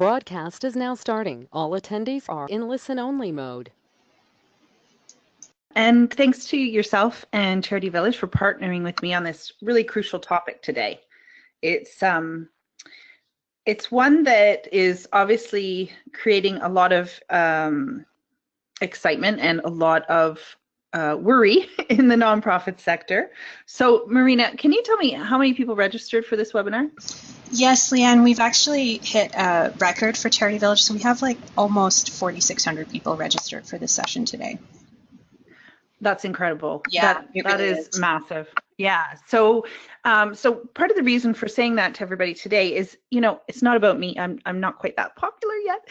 Broadcast is now starting. All attendees are in listen-only mode. And thanks to yourself and Charity Village for partnering with me on this really crucial topic today. It's one that is obviously creating a lot of excitement and a lot of worry in the nonprofit sector. So Marina, can you tell me how many people registered for this webinar? Yes, Leanne, we've actually hit a record for Charity Village. So we have like almost 4,600 people registered for this session today. That's incredible. Yeah, that is massive. Yeah. So, so part of the reason for saying that to everybody today is, it's not about me. I'm not quite that popular yet.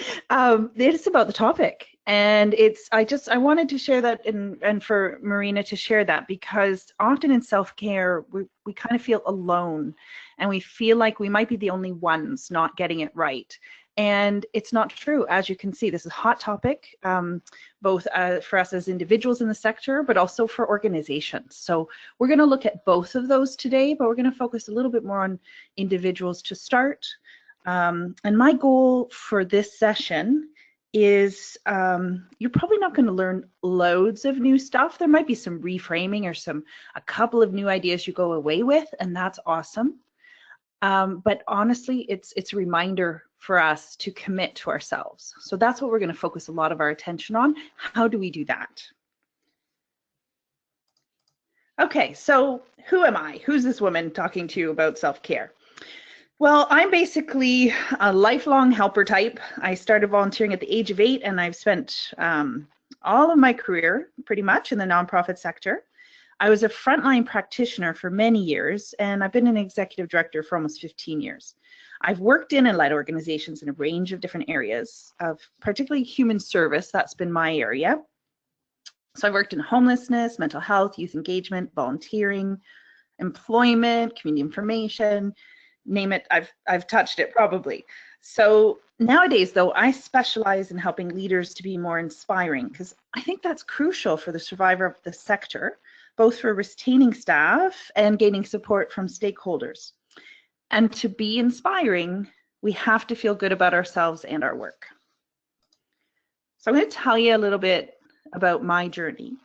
It's about the topic, and I wanted to share that, and for Marina to share that, because often in self-care we kind of feel alone, and we feel like we might be the only ones not getting it right. And it's not true. As you can see, this is a hot topic, both for us as individuals in the sector, but also for organizations. So we're going to look at both of those today, but we're going to focus a little bit more on individuals to start. And my goal for this session is you're probably not going to learn loads of new stuff. There might be some reframing or a couple of new ideas you go away with, and that's awesome. But honestly, it's a reminder for us to commit to ourselves. So that's what we're going to focus a lot of our attention on. How do we do that? Okay, so who am I? Who's this woman talking to you about self-care? Well, I'm basically a lifelong helper type. I started volunteering at the age of 8, and I've spent all of my career pretty much in the nonprofit sector. I was a frontline practitioner for many years, and I've been an executive director for almost 15 years. I've worked in and led organizations in a range of different areas of particularly human service. That's been my area. So I worked in homelessness, mental health, youth engagement, volunteering, employment, community information, name it, I've touched it probably. So nowadays, though, I specialize in helping leaders to be more inspiring, because I think that's crucial for the survivor of the sector, both for retaining staff and gaining support from stakeholders. And to be inspiring, we have to feel good about ourselves and our work. So I'm going to tell you a little bit about my journey.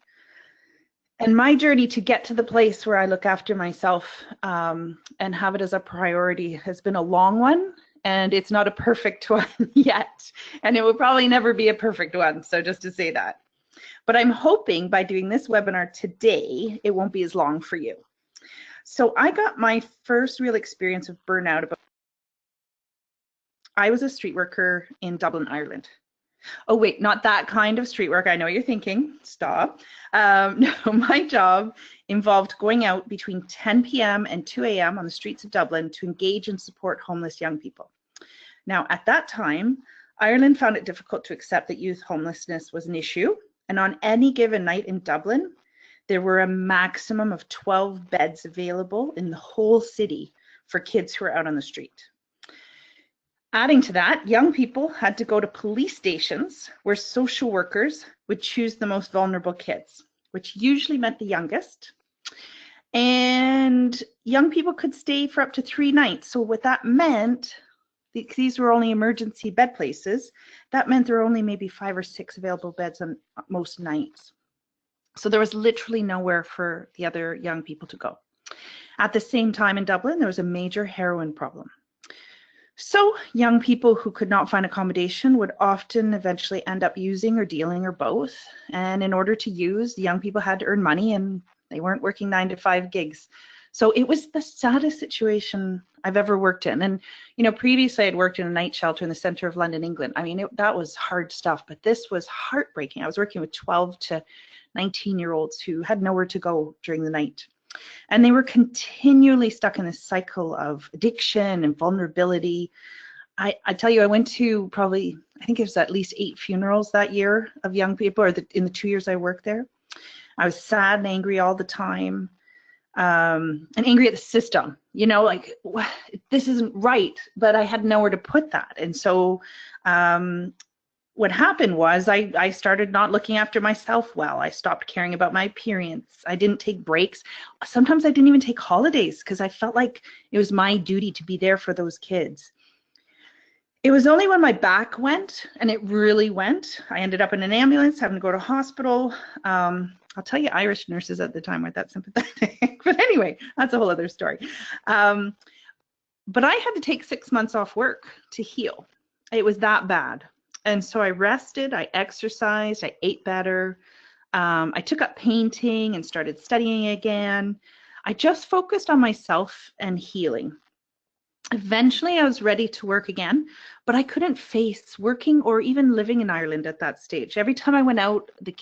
And my journey to get to the place where I look after myself and have it as a priority has been a long one, and it's not a perfect one yet. And it will probably never be a perfect one, so just to say that. But I'm hoping by doing this webinar today, it won't be as long for you. So I got my first real experience of burnout I was a street worker in Dublin, Ireland. Oh wait, not that kind of street work. I know what you're thinking, stop. No, my job involved going out between 10 p.m. and 2 a.m. on the streets of Dublin to engage and support homeless young people. Now, at that time, Ireland found it difficult to accept that youth homelessness was an issue. And on any given night in Dublin, there were a maximum of 12 beds available in the whole city for kids who were out on the street. Adding to that, young people had to go to police stations where social workers would choose the most vulnerable kids, which usually meant the youngest. And young people could stay for up to 3 nights. So what that meant, these were only emergency bed places, that meant there were only maybe 5 or 6 available beds on most nights. So there was literally nowhere for the other young people to go. At the same time in Dublin, there was a major heroin problem. So young people who could not find accommodation would often eventually end up using or dealing or both. And in order to use, the young people had to earn money, and they weren't working 9-to-5 gigs. So it was the saddest situation I've ever worked in. And, previously I'd worked in a night shelter in the center of London, England. I mean, that was hard stuff, but this was heartbreaking. I was working with 12 to 19-year-olds who had nowhere to go during the night. And they were continually stuck in this cycle of addiction and vulnerability. I tell you, I went to probably, I think it was at least 8 funerals that year of young people, or in the 2 years I worked there. I was sad and angry all the time, and angry at the system, like, this isn't right, but I had nowhere to put that. And so what happened was I started not looking after myself well. I stopped caring about my appearance. I didn't take breaks. Sometimes I didn't even take holidays because I felt like it was my duty to be there for those kids. It was only when my back went, and it really went, I ended up in an ambulance, having to go to hospital. I'll tell you, Irish nurses at the time weren't that sympathetic. But anyway, that's a whole other story. But I had to take 6 months off work to heal. It was that bad. And so I rested, I exercised, I ate better. I took up painting and started studying again. I just focused on myself and healing. Eventually, I was ready to work again, but I couldn't face working or even living in Ireland at that stage. Every time I went out, the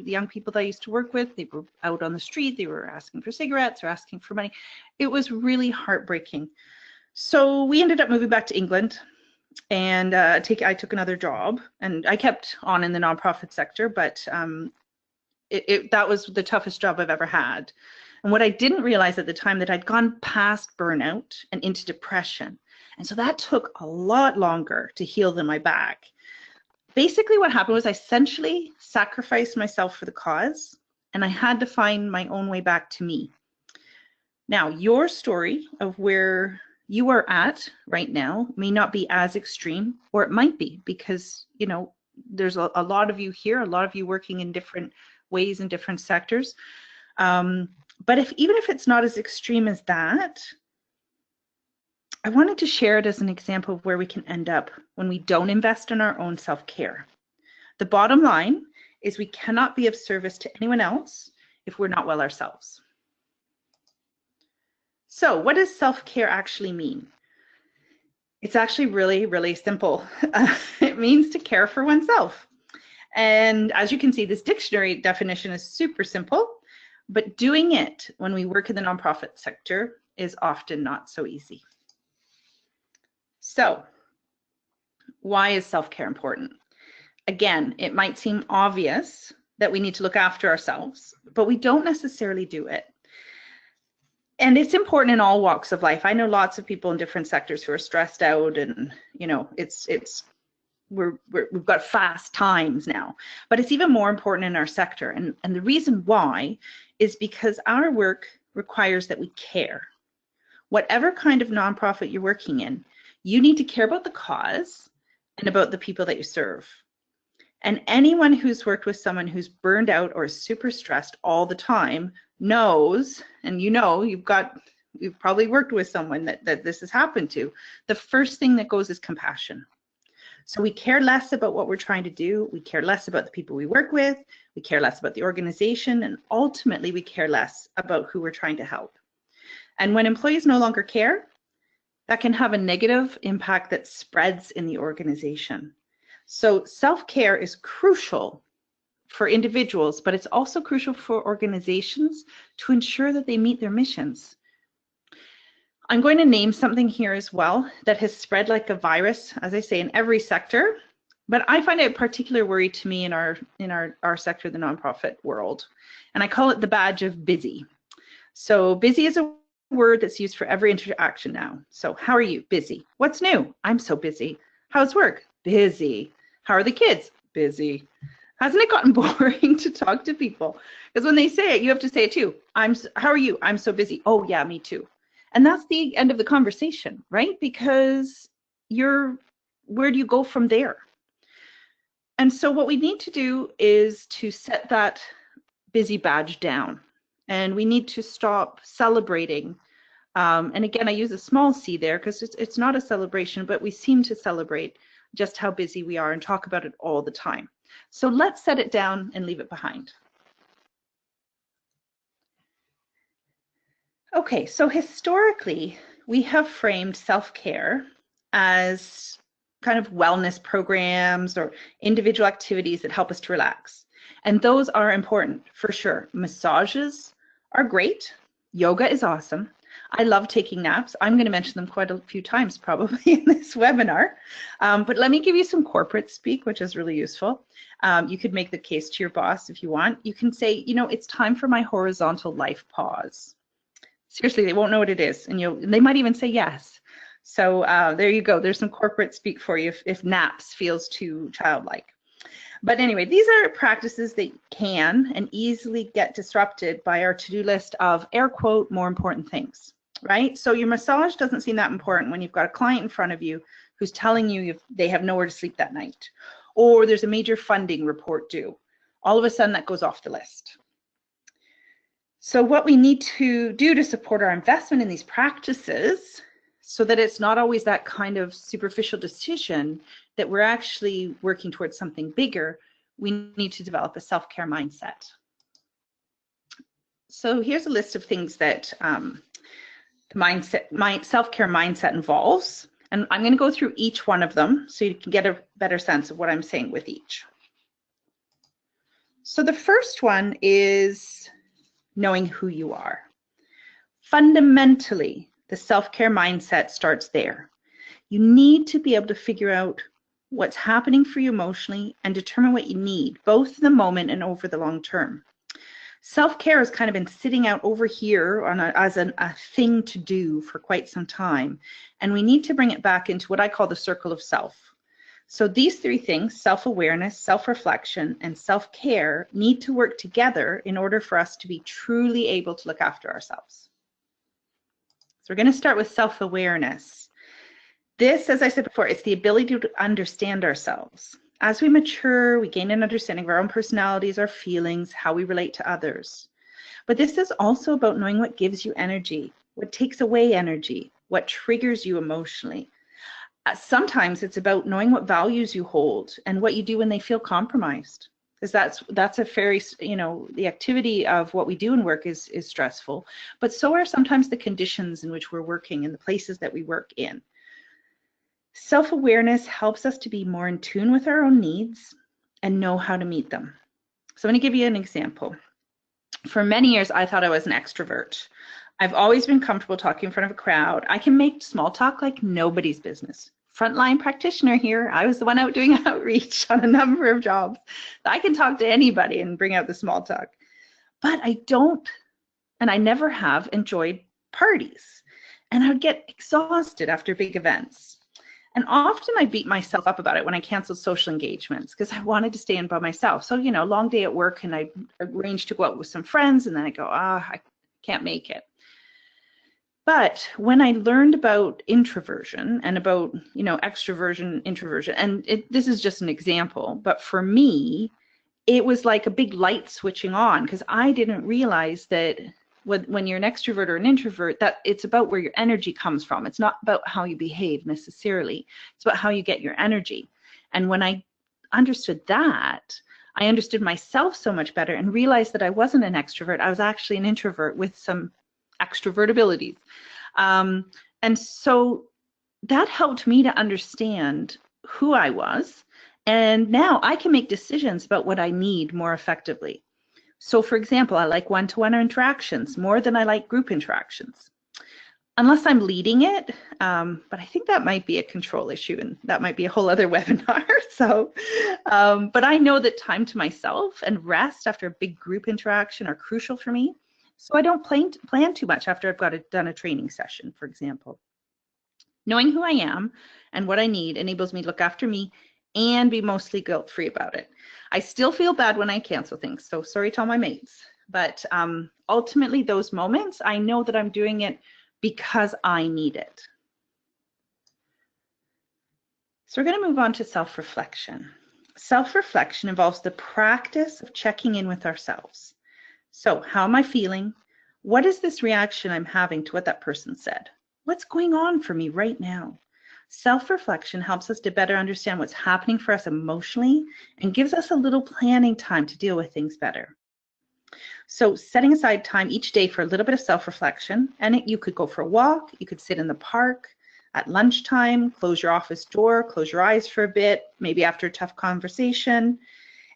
young people that I used to work with, they were out on the street, they were asking for cigarettes or asking for money. It was really heartbreaking. So we ended up moving back to England, and I took another job, and I kept on in the nonprofit sector, but that was the toughest job I've ever had. And what I didn't realize at the time, that I'd gone past burnout and into depression. And so that took a lot longer to heal than my back. Basically what happened was I essentially sacrificed myself for the cause, and I had to find my own way back to me. Now, your story of where you are at right now may not be as extreme, or it might be, because, you know, there's a lot of you here, a lot of you working in different ways in different sectors. But even if it's not as extreme as that, I wanted to share it as an example of where we can end up when we don't invest in our own self-care. The bottom line is we cannot be of service to anyone else if we're not well ourselves. So what does self-care actually mean? It's actually really, really simple. It means to care for oneself. And as you can see, this dictionary definition is super simple. But doing it when we work in the nonprofit sector is often not so easy. So, why is self-care important? Again, it might seem obvious that we need to look after ourselves, but we don't necessarily do it. And it's important in all walks of life. I know lots of people in different sectors who are stressed out, and you know, we've got fast times now, but it's even more important in our sector. And the reason why is because our work requires that we care. Whatever kind of nonprofit you're working in, you need to care about the cause and about the people that you serve. And anyone who's worked with someone who's burned out or is super stressed all the time knows, and you know, you've probably worked with someone that this has happened to. The first thing that goes is compassion. So we care less about what we're trying to do. We care less about the people we work with. We care less about the organization. And ultimately, we care less about who we're trying to help. And when employees no longer care, that can have a negative impact that spreads in the organization. So self-care is crucial for individuals, but it's also crucial for organizations to ensure that they meet their missions. I'm going to name something here as well that has spread like a virus, as I say, in every sector, but I find it a particular worry to me in our sector, the nonprofit world, and I call it the badge of busy. So busy is a word that's used for every interaction now. So how are you? Busy. What's new? I'm so busy. How's work? Busy. How are the kids? Busy. Hasn't it gotten boring to talk to people? Because when they say it, you have to say it too. How are you? I'm so busy. Oh yeah, me too. And that's the end of the conversation, right? Because where do you go from there? And so what we need to do is to set that busy badge down, and we need to stop celebrating. And again, I use a small c there because it's not a celebration, but we seem to celebrate just how busy we are and talk about it all the time. So let's set it down and leave it behind. Okay, so historically, we have framed self-care as kind of wellness programs or individual activities that help us to relax. And those are important for sure. Massages are great. Yoga is awesome. I love taking naps. I'm going to mention them quite a few times probably in this webinar. But let me give you some corporate speak, which is really useful. You could make the case to your boss if you want. You can say, you know, it's time for my horizontal life pause. Seriously, they won't know what it is, and they might even say yes. So there you go. There's some corporate speak for you if naps feels too childlike. But anyway, these are practices that can and easily get disrupted by our to-do list of air quote more important things, right? So your massage doesn't seem that important when you've got a client in front of you who's telling you they have nowhere to sleep that night, or there's a major funding report due. All of a sudden that goes off the list. So what we need to do to support our investment in these practices, so that it's not always that kind of superficial decision, that we're actually working towards something bigger, we need to develop a self-care mindset. So here's a list of things that the self-care mindset involves. And I'm going to go through each one of them so you can get a better sense of what I'm saying with each. So the first one is knowing who you are. Fundamentally, the self-care mindset starts there. You need to be able to figure out what's happening for you emotionally and determine what you need, both in the moment and over the long term. Self-care has kind of been sitting out over here on as a thing to do for quite some time, and we need to bring it back into what I call the circle of self. So these three things, self-awareness, self-reflection, and self-care, need to work together in order for us to be truly able to look after ourselves. So we're going to start with self-awareness. This, as I said before, it's the ability to understand ourselves. As we mature, we gain an understanding of our own personalities, our feelings, how we relate to others. But this is also about knowing what gives you energy, what takes away energy, what triggers you emotionally. Sometimes it's about knowing what values you hold and what you do when they feel compromised. Because that's a very, the activity of what we do in work is stressful, but so are sometimes the conditions in which we're working and the places that we work in. Self-awareness helps us to be more in tune with our own needs and know how to meet them. So I'm going to give you an example. For many years, I thought I was an extrovert. I've always been comfortable talking in front of a crowd. I can make small talk like nobody's business. Frontline practitioner here. I was the one out doing outreach on a number of jobs. I can talk to anybody and bring out the small talk. But I don't, and I never have enjoyed parties. And I would get exhausted after big events. And often I beat myself up about it when I canceled social engagements because I wanted to stay in by myself. So, long day at work, and I arranged to go out with some friends, and then I go, I can't make it. But when I learned about introversion and about, extroversion, introversion, and this is just an example, but for me, it was like a big light switching on, because I didn't realize that when you're an extrovert or an introvert, that it's about where your energy comes from. It's not about how you behave necessarily. It's about how you get your energy. And when I understood that, I understood myself so much better and realized that I wasn't an extrovert. I was actually an introvert with some extrovert abilities. And so that helped me to understand who I was. And now I can make decisions about what I need more effectively. So for example, I like one-to-one interactions more than I like group interactions, unless I'm leading it. But I think that might be a control issue, and that might be a whole other webinar. So, but I know that time to myself and rest after a big group interaction are crucial for me. So I don't plan too much after I've done a training session, for example. Knowing who I am and what I need enables me to look after me and be mostly guilt-free about it. I still feel bad when I cancel things, so sorry to all my mates. But ultimately, those moments, I know that I'm doing it because I need it. So we're going to move on to self-reflection. Self-reflection involves the practice of checking in with ourselves. So how am I feeling? What is this reaction I'm having to what that person said? What's going on for me right now? Self-reflection helps us to better understand what's happening for us emotionally and gives us a little planning time to deal with things better. So setting aside time each day for a little bit of self-reflection, and you could go for a walk, you could sit in the park, at lunchtime, close your office door, close your eyes for a bit, maybe after a tough conversation.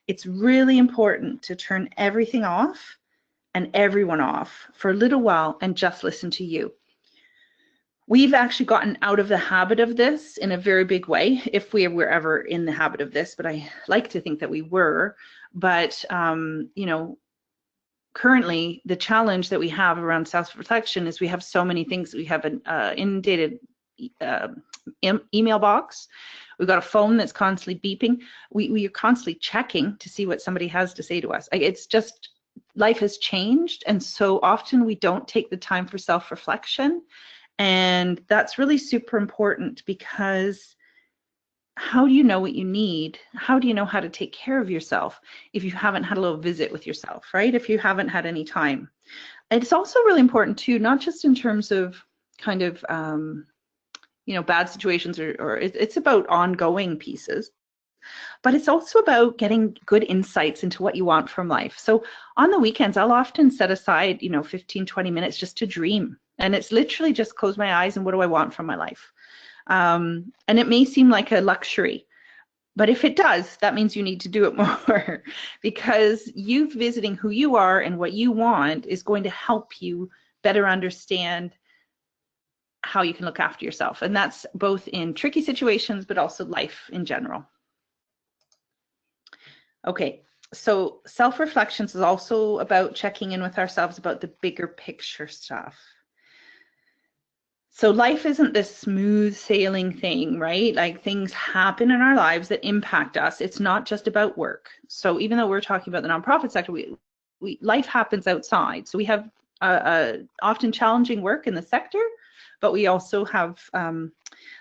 It's really important to turn everything off and everyone off for a little while and just listen to you. We've actually gotten out of the habit of this in a very big way, if we were ever in the habit of this, but I like to think that we were. But, currently the challenge that we have around self-reflection is we have so many things. We have an inundated email box. We've got a phone that's constantly beeping. We are constantly checking to see what somebody has to say to us. It's just, life has changed, and so often we don't take the time for self-reflection. And that's really super important, because how do you know what you need? How do you know how to take care of yourself if you haven't had a little visit with yourself, right? If you haven't had any time. It's also really important too, not just in terms of kind of, bad situations, or it's about ongoing pieces, but it's also about getting good insights into what you want from life. So on the weekends, I'll often set aside, 15, 20 minutes just to dream. And it's literally just close my eyes and what do I want from my life? And it may seem like a luxury, but if it does, that means you need to do it more because you visiting who you are and what you want is going to help you better understand how you can look after yourself. And that's both in tricky situations, but also life in general. Okay, so self-reflections is also about checking in with ourselves about the bigger picture stuff. So life isn't this smooth sailing thing, right? Like things happen in our lives that impact us. It's not just about work. So even though we're talking about the nonprofit sector, life happens outside. So we have often challenging work in the sector, but we also have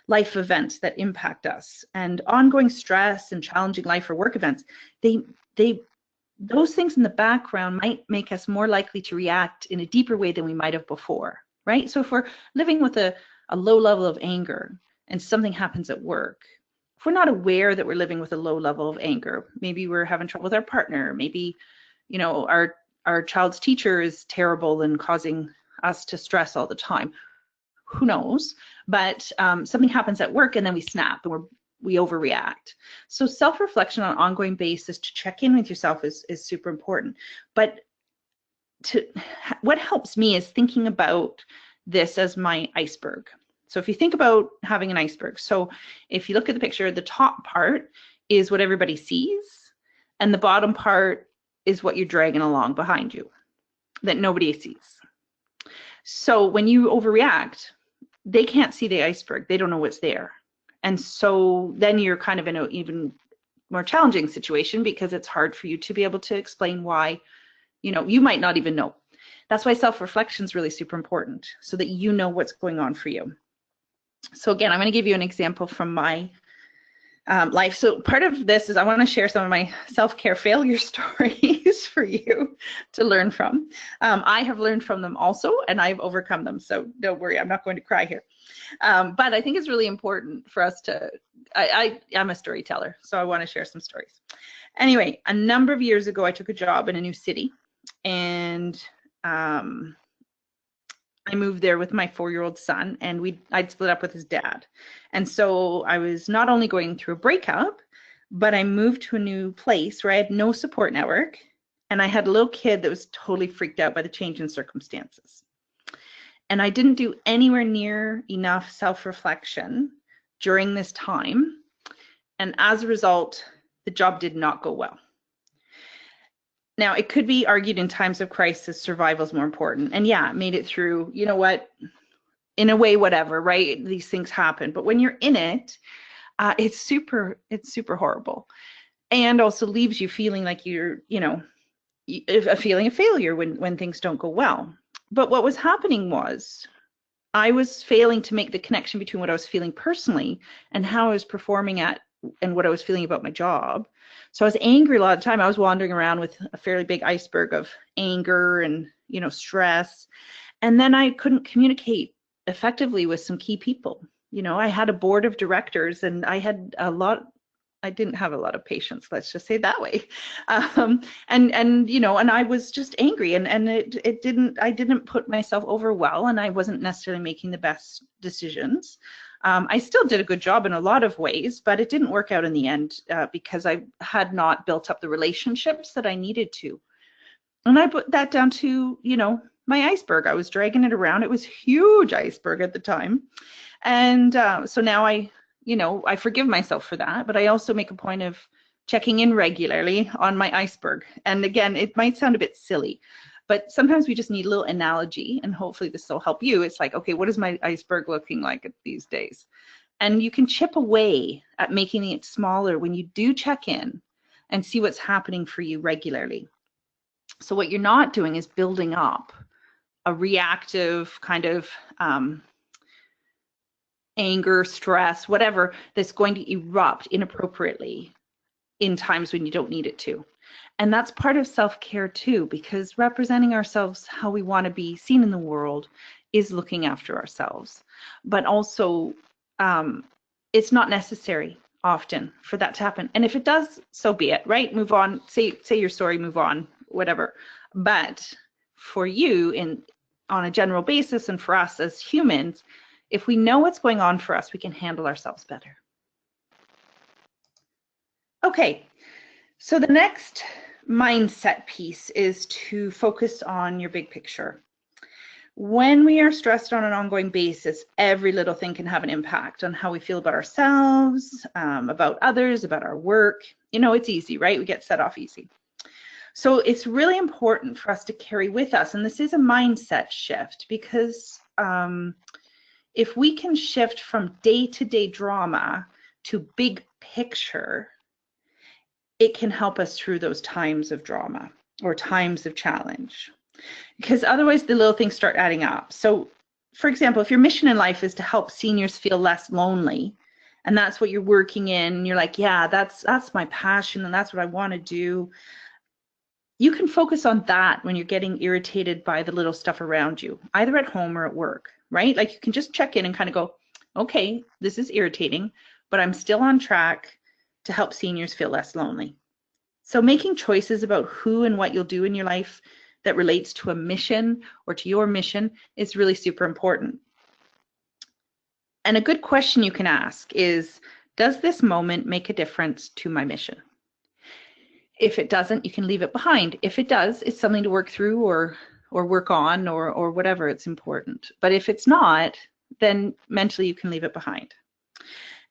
life events that impact us, and ongoing stress and challenging life or work events. Those things in the background might make us more likely to react in a deeper way than we might have before, right? So if we're living with a low level of anger and something happens at work, if we're not aware that we're living with a low level of anger, maybe we're having trouble with our partner, maybe, our child's teacher is terrible and causing us to stress all the time. Who knows? But something happens at work and then we snap and we overreact. So self-reflection on an ongoing basis to check in with yourself is super important. But what helps me is thinking about this as my iceberg. So if you think about having an iceberg, so if you look at the picture, the top part is what everybody sees, and the bottom part is what you're dragging along behind you that nobody sees. So when you overreact, they can't see the iceberg. They don't know what's there. And so then you're kind of in an even more challenging situation because it's hard for you to be able to explain why, you might not even know. That's why self-reflection is really super important, so that you know what's going on for you. So again, I'm going to give you an example from my life. So part of this is I want to share some of my self-care failure stories for you to learn from. I have learned from them also, and I've overcome them. So don't worry, I'm not going to cry here. But I think it's really important for us to, I'm a storyteller, so I want to share some stories. Anyway, a number of years ago, I took a job in a new city, and I moved there with my 4-year-old son, and I'd split up with his dad. And so I was not only going through a breakup, but I moved to a new place where I had no support network, and I had a little kid that was totally freaked out by the change in circumstances. And I didn't do anywhere near enough self-reflection during this time. And as a result, the job did not go well. Now, it could be argued in times of crisis, survival is more important. And yeah, it made it through, you know what, in a way, whatever, right? These things happen. But when you're in it, it's super horrible. And also leaves you feeling like you're, a feeling of failure when things don't go well. But what was happening was I was failing to make the connection between what I was feeling personally and how I was performing at and what I was feeling about my job. So I was angry a lot of the time. I was wandering around with a fairly big iceberg of anger and, stress. And then I couldn't communicate effectively with some key people. I had a board of directors, and I didn't have a lot of patience, let's just say it that way. And I was just angry, and I didn't put myself over well, and I wasn't necessarily making the best decisions. I still did a good job in a lot of ways, but it didn't work out in the end because I had not built up the relationships that I needed to. And I put that down to, my iceberg. I was dragging it around. It was a huge iceberg at the time. And so now I forgive myself for that, but I also make a point of checking in regularly on my iceberg. And again, it might sound a bit silly, but sometimes we just need a little analogy, and hopefully this will help you. It's like, okay, what is my iceberg looking like these days? And you can chip away at making it smaller when you do check in and see what's happening for you regularly. So what you're not doing is building up a reactive kind of anger, stress, whatever, that's going to erupt inappropriately in times when you don't need it to. And that's part of self-care too, because representing ourselves how we want to be seen in the world is looking after ourselves. But also, it's not necessary often for that to happen. And if it does, so be it, right? Move on, say you're sorry, move on, whatever. But for you, on a general basis, and for us as humans, if we know what's going on for us, we can handle ourselves better. Okay, so the next mindset piece is to focus on your big picture. When we are stressed on an ongoing basis, every little thing can have an impact on how we feel about ourselves, about others, about our work. You know, it's easy, right? We get set off easy. So it's really important for us to carry with us, and this is a mindset shift, because if we can shift from day-to-day drama to big picture, it can help us through those times of drama or times of challenge, because otherwise the little things start adding up. So for example, if your mission in life is to help seniors feel less lonely, and that's what you're working in, and you're like, yeah, that's my passion and that's what I want to do, you can focus on that when you're getting irritated by the little stuff around you, either at home or at work, right? Like you can just check in and kind of go, okay, this is irritating, but I'm still on track to help seniors feel less lonely. So making choices about who and what you'll do in your life that relates to a mission or to your mission is really super important. And a good question you can ask is, does this moment make a difference to my mission? If it doesn't, you can leave it behind. If it does, it's something to work through or work on or whatever, it's important. But if it's not, then mentally you can leave it behind.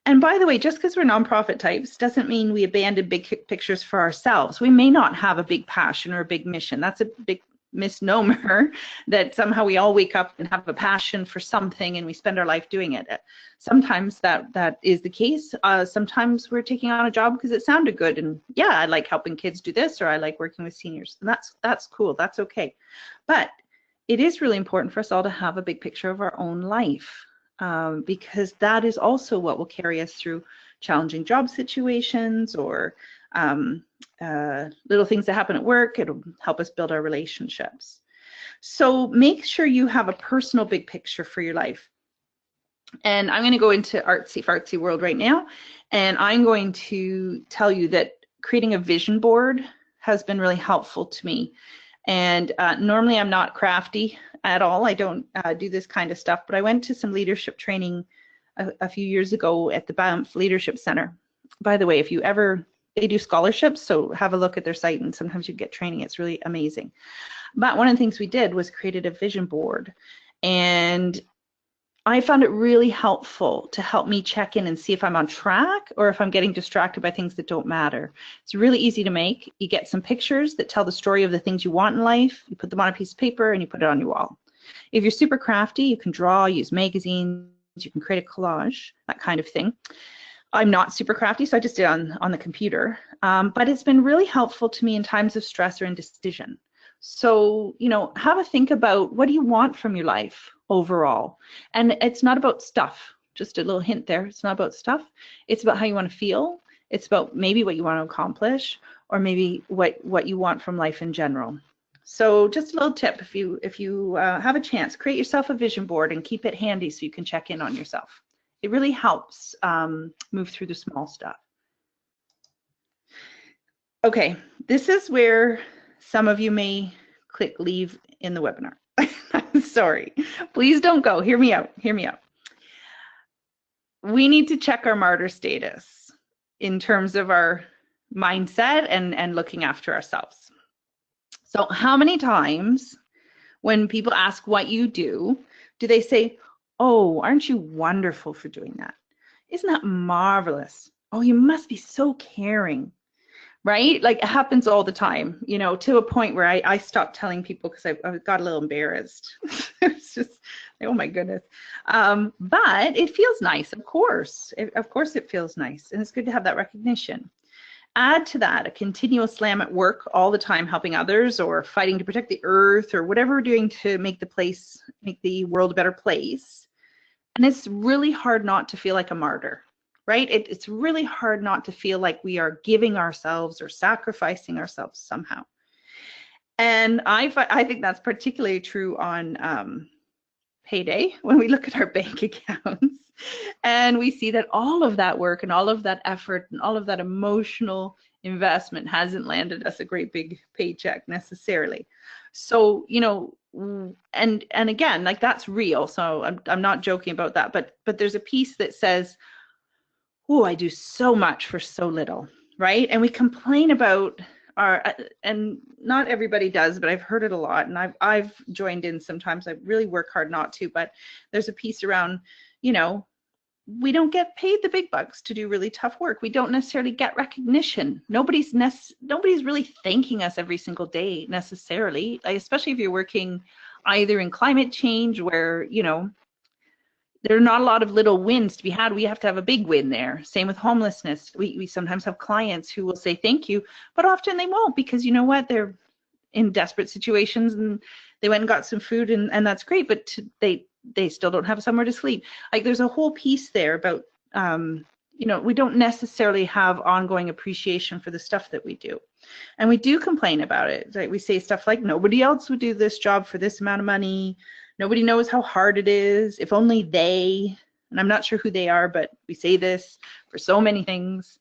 And by the way, just because we're nonprofit types doesn't mean we abandon big pictures for ourselves. We may not have a big passion or a big mission. That's a big misnomer, that somehow we all wake up and have a passion for something and we spend our life doing it. Sometimes that is the case. Sometimes we're taking on a job because it sounded good, and yeah, I like helping kids do this, or I like working with seniors, and that's cool, that's okay. But it is really important for us all to have a big picture of our own life. Because that is also what will carry us through challenging job situations or little things that happen at work. It'll help us build our relationships. So make sure you have a personal big picture for your life. And I'm going to go into artsy-fartsy world right now, and I'm going to tell you that creating a vision board has been really helpful to me. And normally I'm not crafty at all. I don't do this kind of stuff, but I went to some leadership training a few years ago at the Banff Leadership Center. By the way, if you ever, they do scholarships, so have a look at their site, and sometimes you get training. It's really amazing. But one of the things we did was created a vision board, and I found it really helpful to help me check in and see if I'm on track or if I'm getting distracted by things that don't matter. It's really easy to make. You get some pictures that tell the story of the things you want in life. You put them on a piece of paper and you put it on your wall. If you're super crafty, you can draw, use magazines, you can create a collage, that kind of thing. I'm not super crafty, so I just did it on the computer. But it's been really helpful to me in times of stress or indecision. So, you know, have a think about, what do you want from your life overall? And it's not about stuff. Just a little hint there. It's not about stuff. It's about how you want to feel. It's about maybe what you want to accomplish, or maybe what you want from life in general. So just a little tip, if you have a chance, create yourself a vision board and keep it handy so you can check in on yourself. It really helps move through the small stuff. Okay, this is where some of you may click leave in the webinar. I'm sorry. Please don't go. Hear me out. Hear me out. We need to check our martyr status in terms of our mindset and looking after ourselves. So how many times when people ask what you do they say, oh, aren't you wonderful for doing that? Isn't that marvelous? Oh, you must be so caring. Right? Like, it happens all the time, you know, to a point where I stopped telling people because I got a little embarrassed. It's just, oh my goodness. But it feels nice, of course. Of course it feels nice. And it's good to have that recognition. Add to that a continual slam at work all the time, helping others or fighting to protect the earth or whatever we're doing to make the world a better place. And it's really hard not to feel like a martyr, right? It's really hard not to feel like we are giving ourselves or sacrificing ourselves somehow. And I think that's particularly true on payday, when we look at our bank accounts and we see that all of that work and all of that effort and all of that emotional investment hasn't landed us a great big paycheck necessarily. So, you know, and again, like, that's real. So I'm not joking about that, but there's a piece that says, oh, I do so much for so little, right? And we complain about our, and not everybody does, but I've heard it a lot, and I've joined in sometimes. I really work hard not to, but there's a piece around, you know, we don't get paid the big bucks to do really tough work. We don't necessarily get recognition. Nobody's really thanking us every single day necessarily, like, especially if you're working either in climate change, where, you know, there are not a lot of little wins to be had. We have to have a big win there. Same with homelessness. We sometimes have clients who will say thank you, but often they won't, because, you know what, they're in desperate situations and they went and got some food, and that's great, but they still don't have somewhere to sleep. Like, there's a whole piece there about, you know, we don't necessarily have ongoing appreciation for the stuff that we do. And we do complain about it. Right? We say stuff like, nobody else would do this job for this amount of money. Nobody knows how hard it is. If only they, and I'm not sure who they are, but we say this for so many things.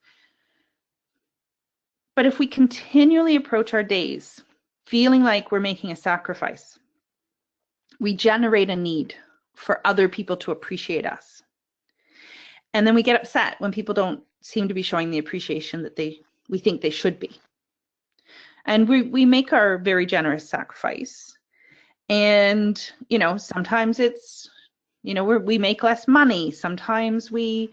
But if we continually approach our days feeling like we're making a sacrifice, we generate a need for other people to appreciate us. And then we get upset when people don't seem to be showing the appreciation that we think they should be. And we make our very generous sacrifice. And, you know, sometimes it's, you know, we make less money. Sometimes we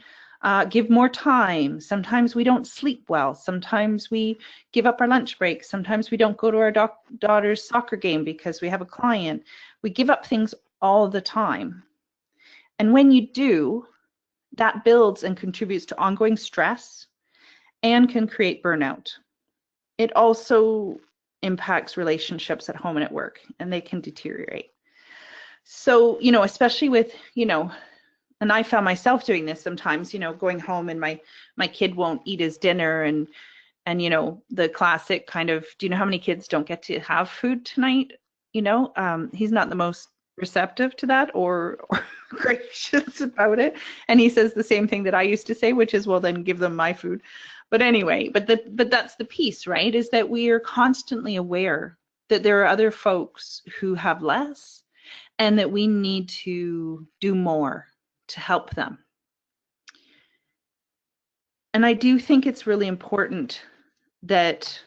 give more time. Sometimes we don't sleep well. Sometimes we give up our lunch break. Sometimes we don't go to our daughter's soccer game because we have a client. We give up things all the time. And when you do, that builds and contributes to ongoing stress and can create burnout. It also impacts relationships at home and at work, and they can deteriorate. So, you know, especially with, you know, and I found myself doing this sometimes, you know, going home and my kid won't eat his dinner, and you know, the classic kind of, do you know how many kids don't get to have food tonight? You know, he's not the most receptive to that or gracious about it. And he says the same thing that I used to say, which is, well, then give them my food. But anyway, but that's the piece, right? Is that we are constantly aware that there are other folks who have less, and that we need to do more to help them. And I do think it's really important that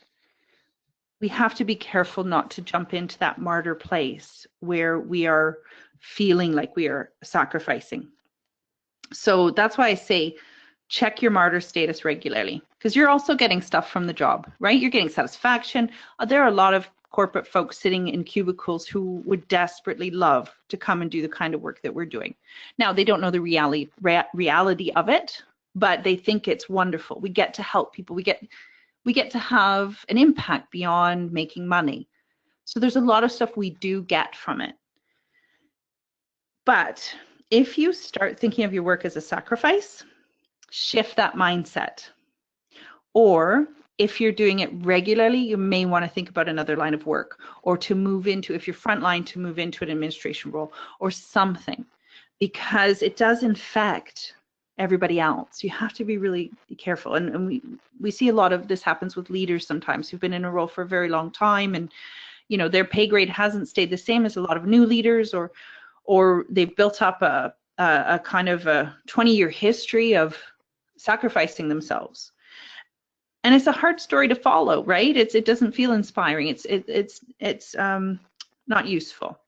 we have to be careful not to jump into that martyr place where we are feeling like we are sacrificing. So that's why I say, check your martyr status regularly, because you're also getting stuff from the job, right? You're getting satisfaction. There are a lot of corporate folks sitting in cubicles who would desperately love to come and do the kind of work that we're doing. Now, they don't know the reality of it, but they think it's wonderful. We get to help people. We get to have an impact beyond making money. So there's a lot of stuff we do get from it. But if you start thinking of your work as a sacrifice, shift that mindset. Or if you're doing it regularly, you may want to think about another line of work, or to move into, if you're frontline, to move into an administration role or something, because it does infect everybody else. You have to be really careful. And we see a lot of this happens with leaders sometimes who've been in a role for a very long time, and you know, their pay grade hasn't stayed the same as a lot of new leaders, or they've built up a kind of a 20-year history of sacrificing themselves. And it's a hard story to follow, right? It doesn't feel inspiring. It's not useful.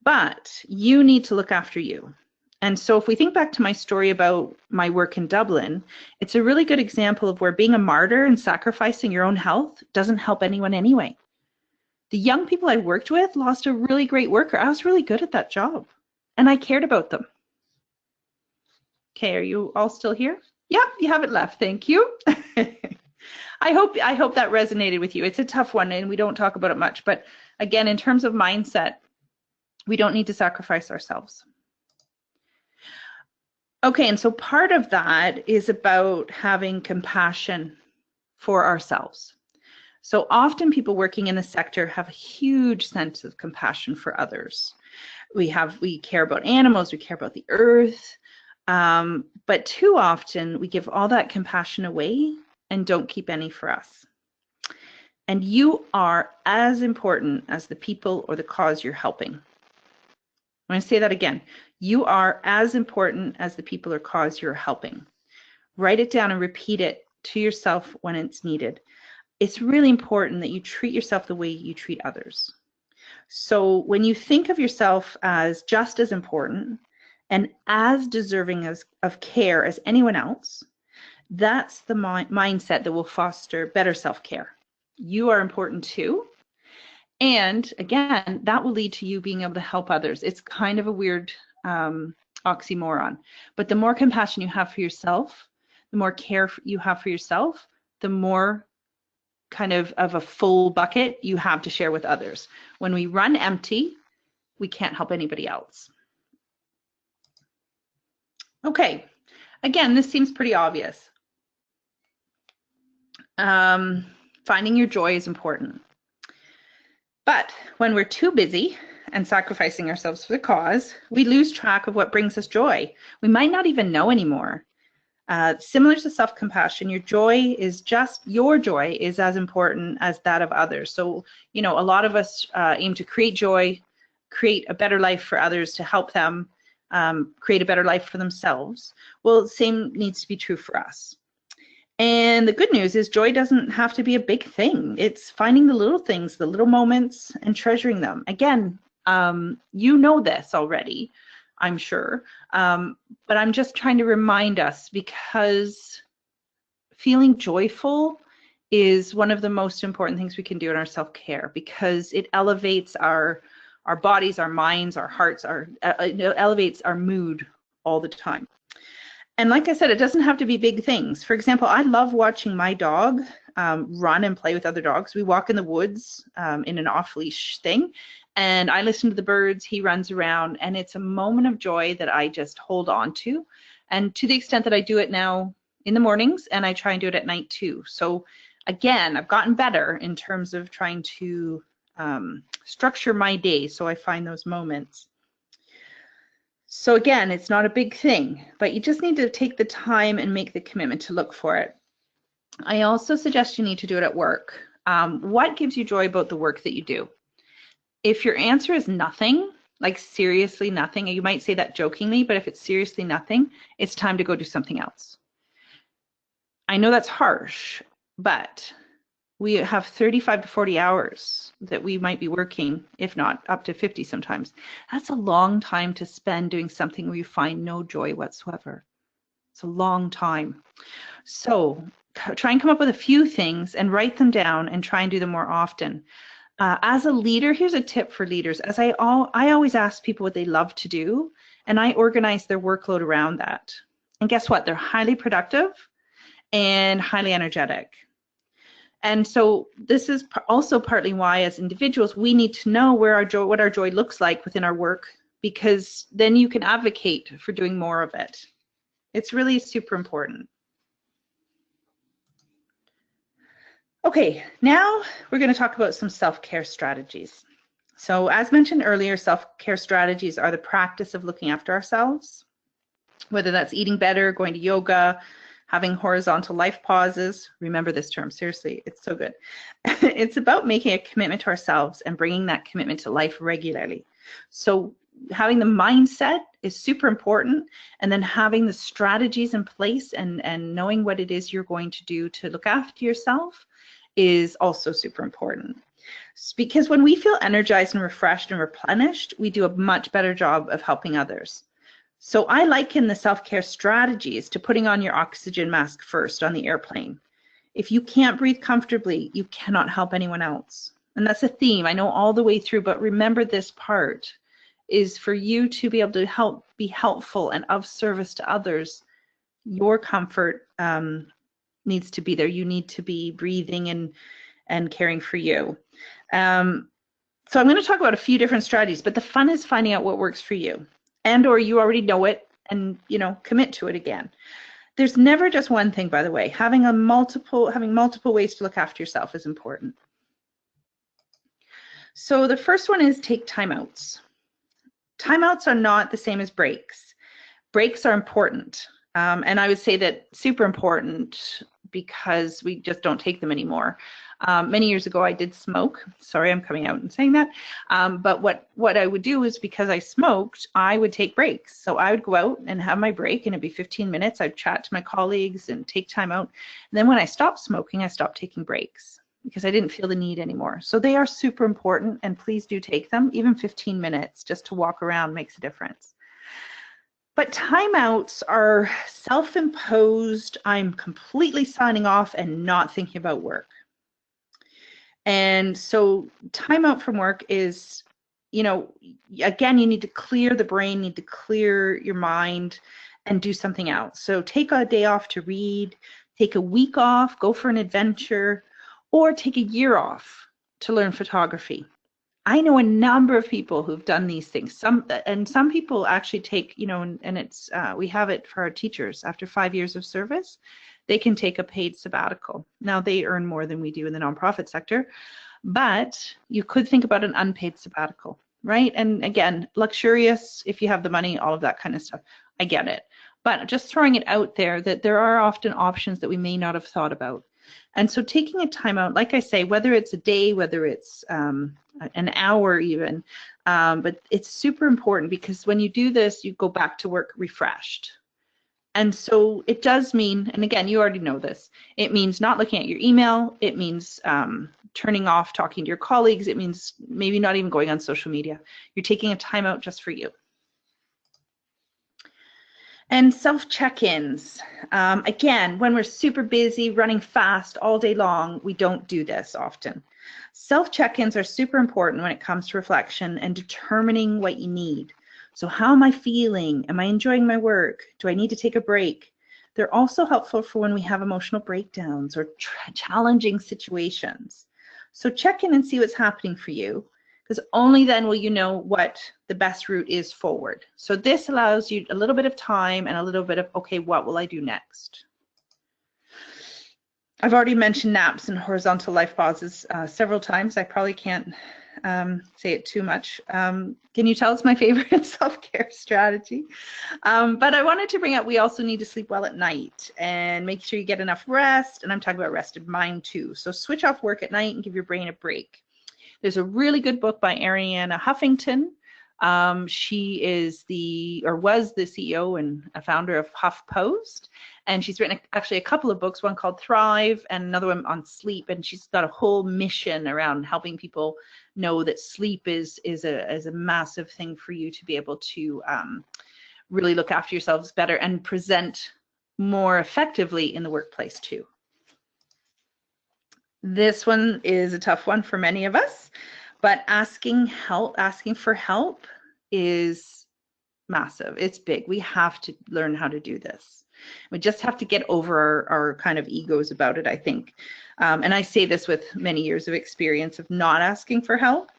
But you need to look after you. And so if we think back to my story about my work in Dublin, it's a really good example of where being a martyr and sacrificing your own health doesn't help anyone anyway. The young people I worked with lost a really great worker. I was really good at that job, and I cared about them. Okay, are you all still here? Yeah, you haven't left. Thank you. I hope that resonated with you. It's a tough one, and we don't talk about it much. But again, in terms of mindset, we don't need to sacrifice ourselves. Okay, and so part of that is about having compassion for ourselves. So often people working in the sector have a huge sense of compassion for others. We care about animals, we care about the earth, but too often we give all that compassion away and don't keep any for us. And you are as important as the people or the cause you're helping. I'm going to say that again. You are as important as the people or cause you're helping. Write it down and repeat it to yourself when it's needed. It's really important that you treat yourself the way you treat others. So when you think of yourself as just as important and as deserving of care as anyone else, that's the mindset that will foster better self-care. You are important too. And again, that will lead to you being able to help others. It's kind of a weird oxymoron. But the more compassion you have for yourself, the more care you have for yourself, the more kind of a full bucket you have to share with others. When we run empty, we can't help anybody else. Okay, again, this seems pretty obvious. Finding your joy is important. But when we're too busy and sacrificing ourselves for the cause, we lose track of what brings us joy. We might not even know anymore. Similar to self-compassion, your joy is as important as that of others. So, you know, a lot of us aim to create joy, create a better life for others, to help them create a better life for themselves. Well, the same needs to be true for us. And the good news is joy doesn't have to be a big thing. It's finding the little things, the little moments, and treasuring them. Again, you know this already, I'm sure, but I'm just trying to remind us, because feeling joyful is one of the most important things we can do in our self-care, because it elevates our bodies, our minds, our hearts, it elevates our mood all the time. And like I said, it doesn't have to be big things. For example, I love watching my dog run and play with other dogs. We walk in the woods in an off-leash thing, and I listen to the birds, he runs around, and it's a moment of joy that I just hold on to. And to the extent that I do it now in the mornings, and I try and do it at night too. So again, I've gotten better in terms of trying to structure my day so I find those moments. So again, it's not a big thing, but you just need to take the time and make the commitment to look for it. I also suggest you need to do it at work. What gives you joy about the work that you do? If your answer is nothing, like seriously nothing, and you might say that jokingly, but if it's seriously nothing, it's time to go do something else. I know that's harsh, but we have 35 to 40 hours that we might be working, if not up to 50 sometimes. That's a long time to spend doing something where you find no joy whatsoever. It's a long time. So try and come up with a few things and write them down and try and do them more often. As a leader, here's a tip for leaders. I always ask people what they love to do, and I organize their workload around that. And guess what? They're highly productive and highly energetic. And so this is also partly why, as individuals, we need to know what our joy looks like within our work, because then you can advocate for doing more of it. It's really super important. Okay, now we're going to talk about some self-care strategies. So as mentioned earlier, self-care strategies are the practice of looking after ourselves, whether that's eating better, going to yoga, having horizontal life pauses. Remember this term, seriously, it's so good. It's about making a commitment to ourselves and bringing that commitment to life regularly. So having the mindset is super important, and then having the strategies in place and knowing what it is you're going to do to look after yourself is also super important. Because when we feel energized and refreshed and replenished, we do a much better job of helping others. So I liken the self-care strategies to putting on your oxygen mask first on the airplane. If you can't breathe comfortably, you cannot help anyone else. And that's a theme I know all the way through, but remember this part is for you to be able to be helpful and of service to others. Your comfort needs to be there. You need to be breathing and caring for you. So I'm going to talk about a few different strategies, but the fun is finding out what works for you. And or you already know it and commit to it again. There's never just one thing, by the way. Having multiple ways to look after yourself is important. So the first one is take timeouts. Timeouts are not the same as breaks. Breaks are important. And I would say that super important because we just don't take them anymore. Many years ago, I did smoke. Sorry, I'm coming out and saying that. But what I would do is, because I smoked, I would take breaks. So I would go out and have my break, and it'd be 15 minutes. I'd chat to my colleagues and take time out. And then when I stopped smoking, I stopped taking breaks because I didn't feel the need anymore. So they are super important, and please do take them. Even 15 minutes just to walk around makes a difference. But timeouts are self-imposed. I'm completely signing off and not thinking about work. And so timeout from work is, again, you need to clear the brain, need to clear your mind and do something else. So take a day off to read, take a week off, go for an adventure, or take a year off to learn photography. I know a number of people who've done these things. Some people actually take, and it's we have it for our teachers. After 5 years of service, they can take a paid sabbatical. Now they earn more than we do in the nonprofit sector, but you could think about an unpaid sabbatical, right? And again, luxurious if you have the money, all of that kind of stuff. I get it, but just throwing it out there that there are often options that we may not have thought about. And so taking a time out, like I say, whether it's a day, whether it's an hour even, but it's super important because when you do this, you go back to work refreshed. And so it does mean, and again, you already know this, it means not looking at your email, it means turning off talking to your colleagues, it means maybe not even going on social media. You're taking a time out just for you. And self-check-ins. Again, when we're super busy, running fast all day long, we don't do this often. Self-check-ins are super important when it comes to reflection and determining what you need. So how am I feeling? Am I enjoying my work? Do I need to take a break? They're also helpful for when we have emotional breakdowns or challenging situations. So check in and see what's happening for you, because only then will you know what the best route is forward. So this allows you a little bit of time and a little bit of, okay, what will I do next? I've already mentioned naps and horizontal life pauses several times. I probably can't say it too much. Can you tell it's my favorite self-care strategy? But I wanted to bring up, we also need to sleep well at night and make sure you get enough rest. And I'm talking about rested mind too. So switch off work at night and give your brain a break. There's a really good book by Arianna Huffington. She is was the CEO and a founder of HuffPost, and she's written actually a couple of books, one called Thrive and another one on sleep, and she's got a whole mission around helping people know that sleep is a massive thing for you to be able to really look after yourselves better and present more effectively in the workplace too. This one is a tough one for many of us, but asking for help is massive. It's big. We have to learn how to do this. We just have to get over our kind of egos about it, I think. And I say this with many years of experience of not asking for help.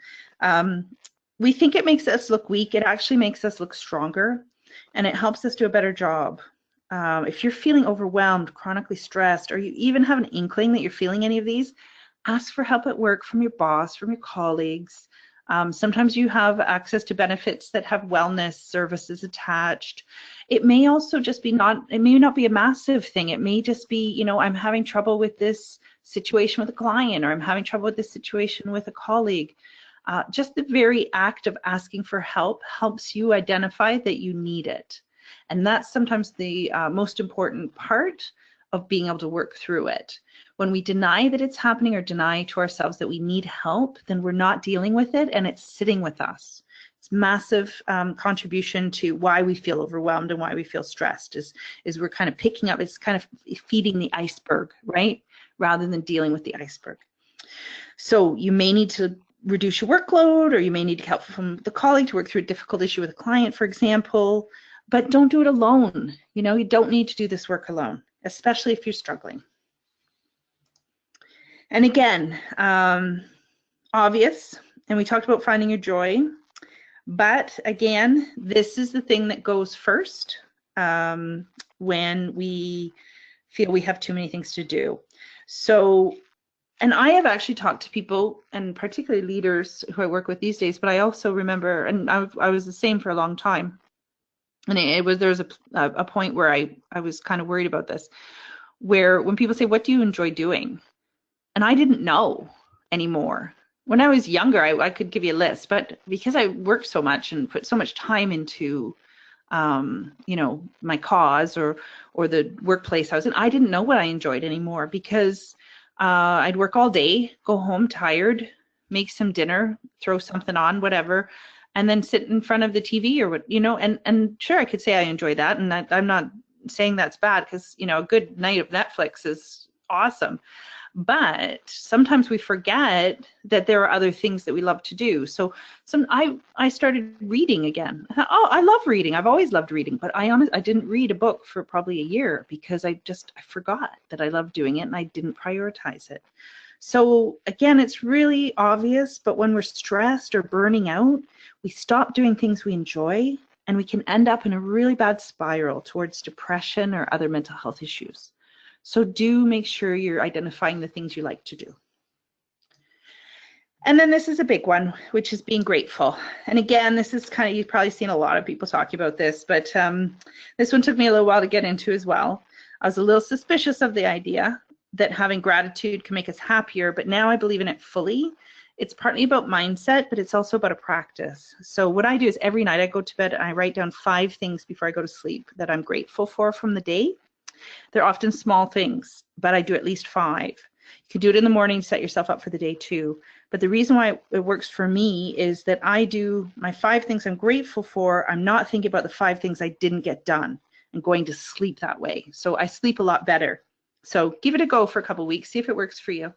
We think it makes us look weak. It actually makes us look stronger, and it helps us do a better job. If you're feeling overwhelmed, chronically stressed, or you even have an inkling that you're feeling any of these, ask for help at work from your boss, from your colleagues. Sometimes you have access to benefits that have wellness services attached. It may also just be it may not be a massive thing. It may just be, I'm having trouble with this situation with a client, or I'm having trouble with this situation with a colleague. Just the very act of asking for help helps you identify that you need it. And that's sometimes the most important part of being able to work through it. When we deny that it's happening or deny to ourselves that we need help, then we're not dealing with it and it's sitting with us. It's massive contribution to why we feel overwhelmed and why we feel stressed is we're kind of picking up, it's kind of feeding the iceberg, right? Rather than dealing with the iceberg. So you may need to reduce your workload, or you may need help from the colleague to work through a difficult issue with a client, for example. But don't do it alone. You don't need to do this work alone, especially if you're struggling. And again, obvious, and we talked about finding your joy, but again, this is the thing that goes first, when we feel we have too many things to do. So, and I have actually talked to people, and particularly leaders who I work with these days, but I also remember, and I was the same for a long time. And there was a point where I was kind of worried about this, where when people say, what do you enjoy doing? And I didn't know anymore. When I was younger, I could give you a list, but because I worked so much and put so much time into my cause or the workplace I was in, I didn't know what I enjoyed anymore, because I'd work all day, go home tired, make some dinner, throw something on, whatever, and then sit in front of the TV or what, and sure, I could say I enjoy that, and that I'm not saying that's bad, because a good night of Netflix is awesome. But sometimes we forget that there are other things that we love to do. So I started reading again. I thought, oh, I love reading. I've always loved reading, but I didn't read a book for probably a year, because I forgot that I loved doing it, and I didn't prioritize it. So again, it's really obvious, but when we're stressed or burning out, we stop doing things we enjoy, and we can end up in a really bad spiral towards depression or other mental health issues. So do make sure you're identifying the things you like to do. And then this is a big one, which is being grateful. And again, this is kind of, you've probably seen a lot of people talking about this, but this one took me a little while to get into as well. I was a little suspicious of the idea that having gratitude can make us happier, but now I believe in it fully. It's partly about mindset, but it's also about a practice. So what I do is every night I go to bed and I write down 5 things before I go to sleep that I'm grateful for from the day. They're often small things, but I do at least 5. You can do it in the morning, set yourself up for the day too. But the reason why it works for me is that I do my 5 things I'm grateful for. I'm not thinking about the 5 things I didn't get done and going to sleep that way. So I sleep a lot better. So give it a go for a couple of weeks, see if it works for you.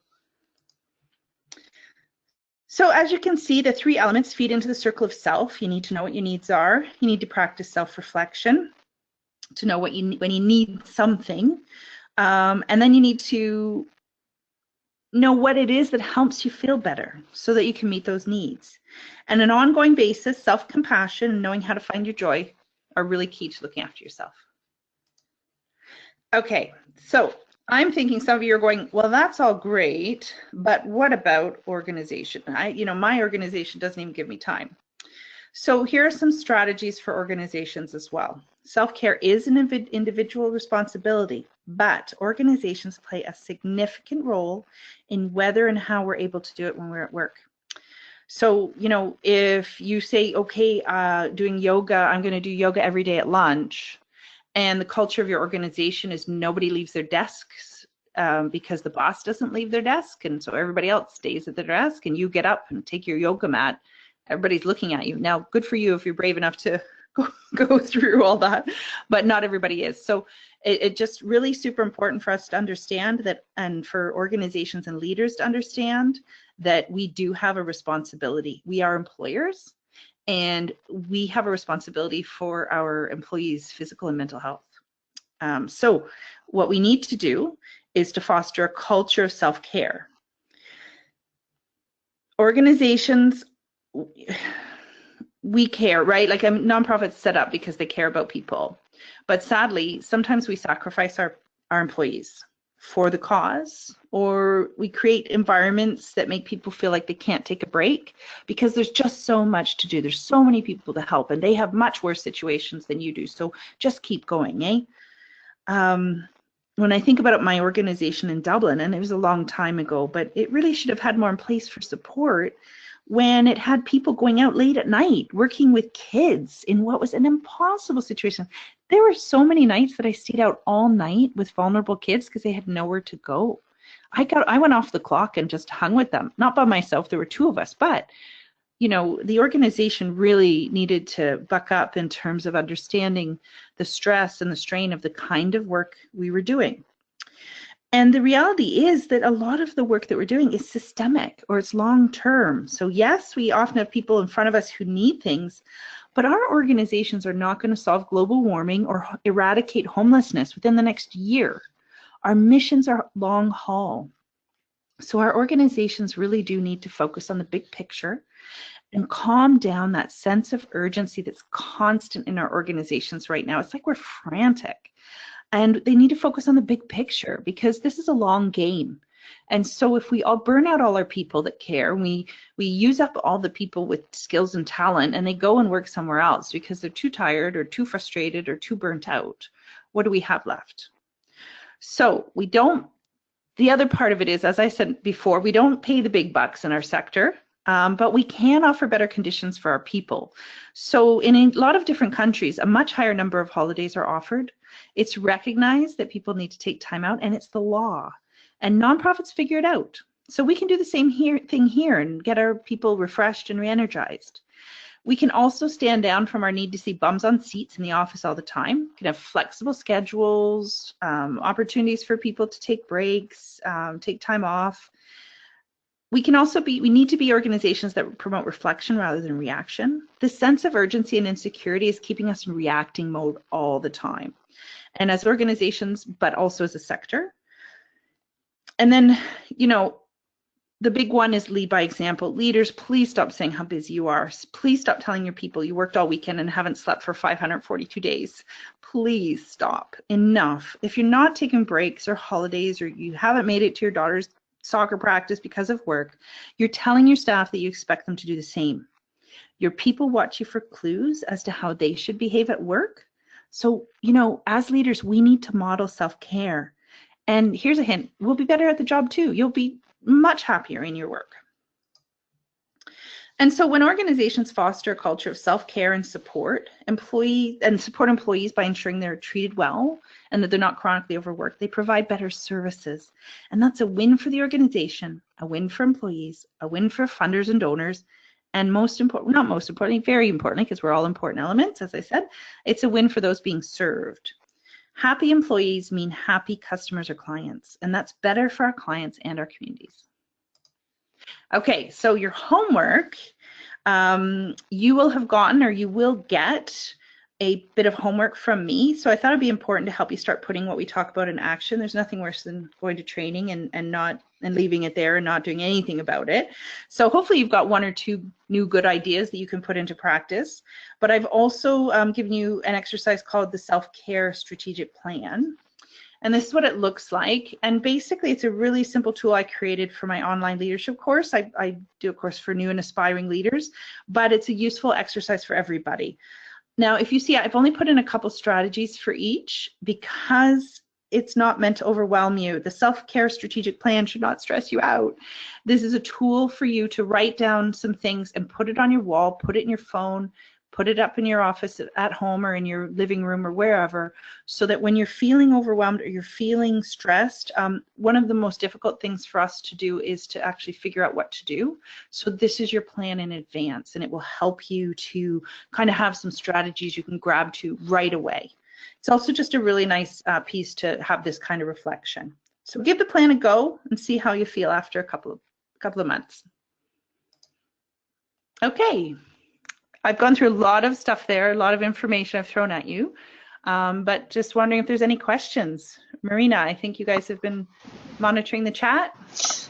So as you can see, the 3 elements feed into the circle of self. You need to know what your needs are. You need to practice self-reflection to know what when you need something, and then you need to know what it is that helps you feel better so that you can meet those needs. And an ongoing basis, self-compassion and knowing how to find your joy are really key to looking after yourself. Okay, so I'm thinking some of you are going, well, that's all great, but what about organization? My organization doesn't even give me time. So here are some strategies for organizations as well. Self-care is an individual responsibility, but organizations play a significant role in whether and how we're able to do it when we're at work. So, if you say, okay, doing yoga, I'm going to do yoga every day at lunch, and the culture of your organization is nobody leaves their desks because the boss doesn't leave their desk, and so everybody else stays at their desk, and you get up and take your yoga mat, everybody's looking at you. Now, good for you if you're brave enough to go through all that, but not everybody is. So it just really super important for us to understand that, and for organizations and leaders to understand that we do have a responsibility. We are employers, and we have a responsibility for our employees' physical and mental health. So what we need to do is to foster a culture of self-care. Organizations, we care, right? Like a nonprofit's set up because they care about people. But sadly, sometimes we sacrifice our employees for the cause, or we create environments that make people feel like they can't take a break because there's just so much to do. There's so many people to help, and they have much worse situations than you do. So just keep going, eh? When I think about my organization in Dublin, and it was a long time ago, but it really should have had more in place for support when it had people going out late at night, working with kids in what was an impossible situation. There were so many nights that I stayed out all night with vulnerable kids because they had nowhere to go. I went off the clock and just hung with them, not by myself, there were 2 of us, but the organization really needed to buck up in terms of understanding the stress and the strain of the kind of work we were doing. And the reality is that a lot of the work that we're doing is systemic, or it's long-term. So yes, we often have people in front of us who need things, but our organizations are not going to solve global warming or eradicate homelessness within the next year. Our missions are long haul. So our organizations really do need to focus on the big picture and calm down that sense of urgency that's constant in our organizations right now. It's like we're frantic. And they need to focus on the big picture, because this is a long game. And so if we all burn out all our people that care, we use up all the people with skills and talent, and they go and work somewhere else because they're too tired or too frustrated or too burnt out, what do we have left? So the other part of it is, as I said before, we don't pay the big bucks in our sector. But we can offer better conditions for our people. So in a lot of different countries, a much higher number of holidays are offered. It's recognized that people need to take time out, and it's the law. And nonprofits figure it out. So we can do the same thing here and get our people refreshed and re-energized. We can also stand down from our need to see bums on seats in the office all the time. We can have flexible schedules, opportunities for people to take breaks, take time off. We need to be organizations that promote reflection rather than reaction. The sense of urgency and insecurity is keeping us in reacting mode all the time. And as organizations, but also as a sector. And then, the big one is lead by example. Leaders, please stop saying how busy you are. Please stop telling your people you worked all weekend and haven't slept for 542 days. Please stop. Enough. If you're not taking breaks or holidays, or you haven't made it to your daughter's soccer practice because of work, you're telling your staff that you expect them to do the same. Your people watch you for clues as to how they should behave at work. So, as leaders, we need to model self-care. And here's a hint, we'll be better at the job too. You'll be much happier in your work. And so when organizations foster a culture of self-care and support employees by ensuring they're treated well and that they're not chronically overworked, they provide better services. And that's a win for the organization, a win for employees, a win for funders and donors, and very importantly, because we're all important elements, as I said, it's a win for those being served. Happy employees mean happy customers or clients, and that's better for our clients and our communities. Okay, so your homework, you will have gotten, or you will get, a bit of homework from me. So I thought it'd be important to help you start putting what we talk about in action. There's nothing worse than going to training and leaving it there and not doing anything about it. So hopefully you've got one or two new good ideas that you can put into practice. But I've also given you an exercise called the Self-Care Strategic Plan. And this is what it looks like. And basically, it's a really simple tool I created for my online leadership course. I do a course for new and aspiring leaders, but it's a useful exercise for everybody. Now, if you see, I've only put in a couple strategies for each because it's not meant to overwhelm you. The self-care strategic plan should not stress you out. This is a tool for you to write down some things and put it on your wall, put it in your phone, put it up in your office at home or in your living room or wherever, so that when you're feeling overwhelmed or you're feeling stressed, one of the most difficult things for us to do is to actually figure out what to do. So this is your plan in advance, and it will help you to kind of have some strategies you can grab to right away. It's also just a really nice piece to have this kind of reflection. So give the plan a go and see how you feel after a couple of months. Okay. I've gone through a lot of stuff there, a lot of information I've thrown at you, but just wondering if there's any questions. Marina, I think you guys have been monitoring the chat.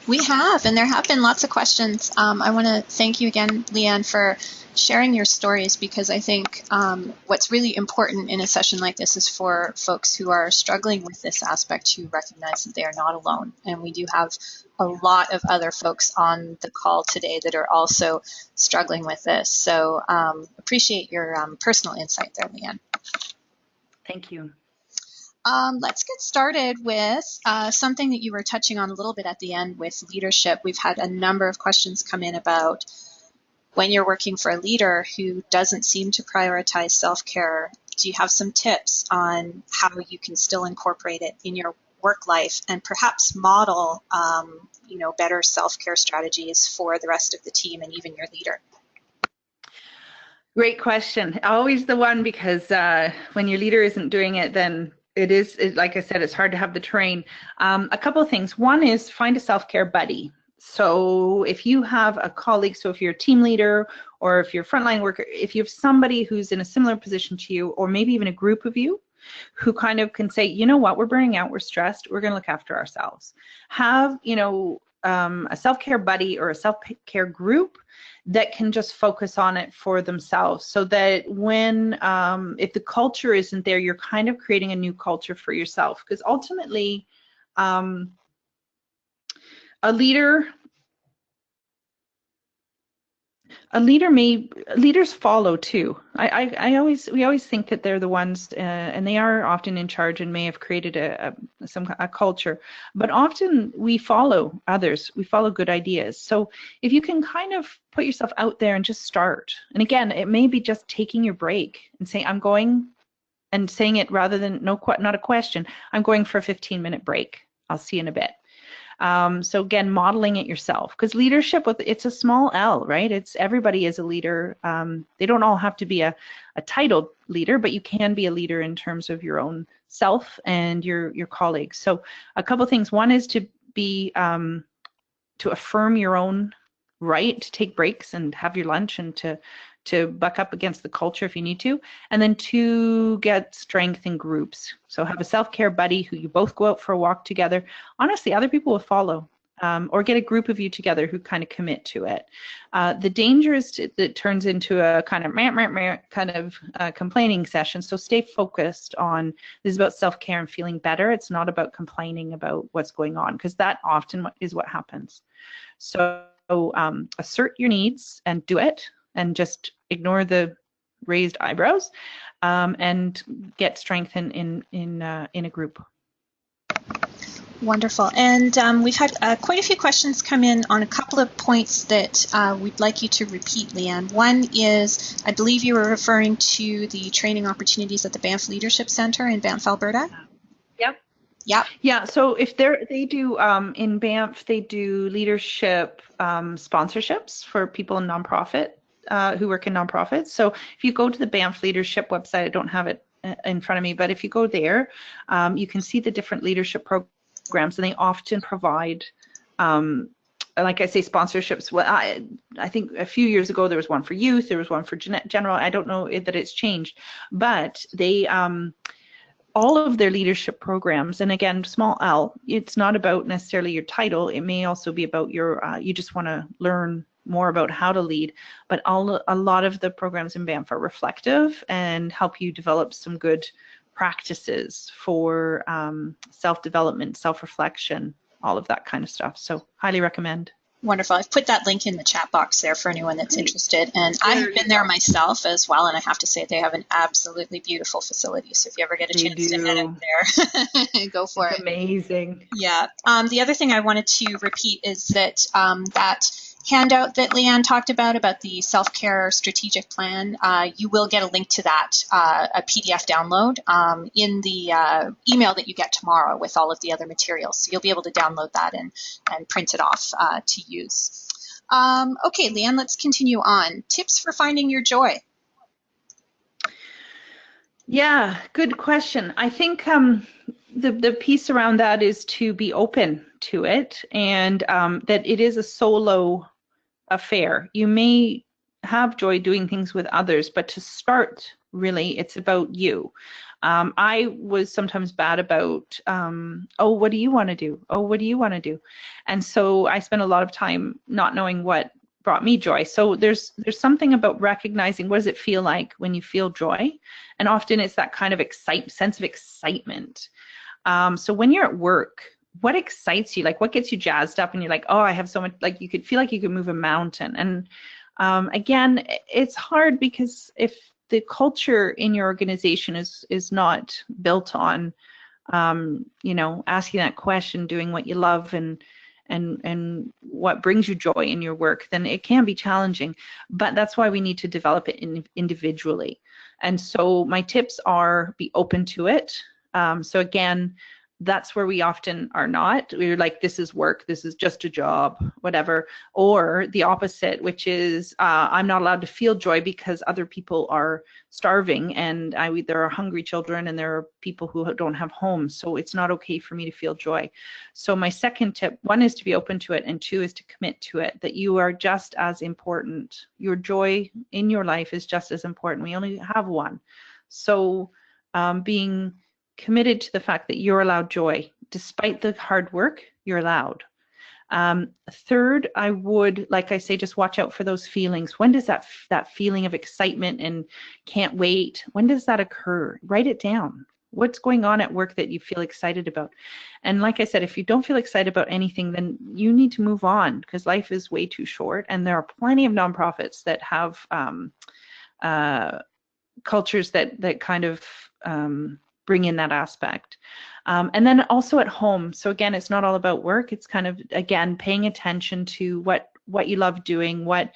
We have, and there have been lots of questions. I want to thank you again, Leanne, for sharing your stories, because I think what's really important in a session like this is for folks who are struggling with this aspect to recognize that they are not alone. And we do have a lot of other folks on the call today that are also struggling with this. So appreciate your personal insight there, Leanne. Thank you. Let's get started with something that you were touching on a little bit at the end with leadership. We've had a number of questions come in about when you're working for a leader who doesn't seem to prioritize self-care. Do you have some tips on how you can still incorporate it in your work life and perhaps model better self-care strategies for the rest of the team and even your leader? Great question. Always the one, because when your leader isn't doing it, then like I said, it's hard to have the terrain. A couple of things. One is find a self-care buddy. So if you have a colleague, so if you're a team leader or if you're a frontline worker, if you have somebody who's in a similar position to you, or maybe even a group of you who kind of can say, you know what, we're burning out, we're stressed, we're going to look after ourselves. Have, a self-care buddy or a self-care group that can just focus on it for themselves, so that when if the culture isn't there, you're kind of creating a new culture for yourself, because ultimately a leader leaders follow too. We always think that they're the ones, and they are often in charge and may have created a culture, but often we follow others. We follow good ideas. So if you can kind of put yourself out there and just start, and again, it may be just taking your break and saying, I'm going, and saying it rather than not a question, I'm going for a 15-minute break. I'll see you in a bit. So again, modeling it yourself, because leadership, it's a small L, right? It's everybody is a leader. They don't all have to be a titled leader, but you can be a leader in terms of your own self and your colleagues. So a couple things. One is to be to affirm your own right to take breaks and have your lunch, and to buck up against the culture if you need to. And then to get strength in groups. So have a self-care buddy who you both go out for a walk together. Honestly, other people will follow, or get a group of you together who kind of commit to it. The danger is that it turns into a kind of complaining session. So stay focused on, this is about self-care and feeling better. It's not about complaining about what's going on, because that often is what happens. So assert your needs and do it, and just ignore the raised eyebrows, and get strength in a group. Wonderful. And we've had quite a few questions come in on a couple of points that we'd like you to repeat, Leanne. One is, I believe you were referring to the training opportunities at the Banff Leadership Centre in Banff, Alberta. Yep. Yep. Yeah, so if they do, in Banff, they do leadership sponsorships for people in nonprofit, who work in nonprofits. So if you go to the Banff Leadership website, I don't have it in front of me, but if you go there, you can see the different leadership programs, and they often provide, like I say, sponsorships. Well, I think a few years ago there was one for youth, there was one for general. I don't know that it's changed, but they all of their leadership programs, and again, small L, it's not about necessarily your title. It may also be about your, you just want to learn more about how to lead, but a lot of the programs in Banff are reflective and help you develop some good practices for self-development, self-reflection, all of that kind of stuff. So highly recommend. Wonderful. I've put that link in the chat box there for anyone that's interested. And I have been there myself as well, and I have to say they have an absolutely beautiful facility. So if you ever get a chance to head out there, go for it. Amazing. Yeah. The other thing I wanted to repeat is that that handout that Leanne talked about the self-care strategic plan, you will get a link to that, a PDF download in the email that you get tomorrow with all of the other materials. So you'll be able to download that and print it off to use. Okay, Leanne, let's continue on. Tips for finding your joy. Yeah, good question. I think the piece around that is to be open to it, and that it is a solo affair. You may have joy doing things with others, but to start, really, it's about you. I was sometimes bad about, oh, what do you want to do? Oh, what do you want to do? And so I spent a lot of time not knowing what brought me joy. So there's something about recognizing, what does it feel like when you feel joy? And often it's that kind of sense of excitement. So when you're at work, what excites you? Like, what gets you jazzed up and you're like, oh, I have so much, like you could feel like you could move a mountain. And again, it's hard because if the culture in your organization is not built on, you know, asking that question, doing what you love and what brings you joy in your work, then it can be challenging. But that's why we need to develop it individually. And so my tips are, be open to it. So again, that's where we often are not. We're like, this is work, this is just a job, whatever. Or the opposite, which is I'm not allowed to feel joy because other people are starving, and there are hungry children and there are people who don't have homes, so it's not okay for me to feel joy. So my second tip, one is to be open to it, and two is to commit to it, that you are just as important. Your joy in your life is just as important. We only have one. So being committed to the fact that you're allowed joy. Despite the hard work, you're allowed. Third, I would, like I say, just watch out for those feelings. When does that feeling of excitement and can't wait, when does that occur? Write it down. What's going on at work that you feel excited about? And like I said, if you don't feel excited about anything, then you need to move on, because life is way too short. And there are plenty of nonprofits that have cultures that kind of bring in that aspect. And then also at home. So again, it's not all about work. It's kind of, again, paying attention to what you love doing, what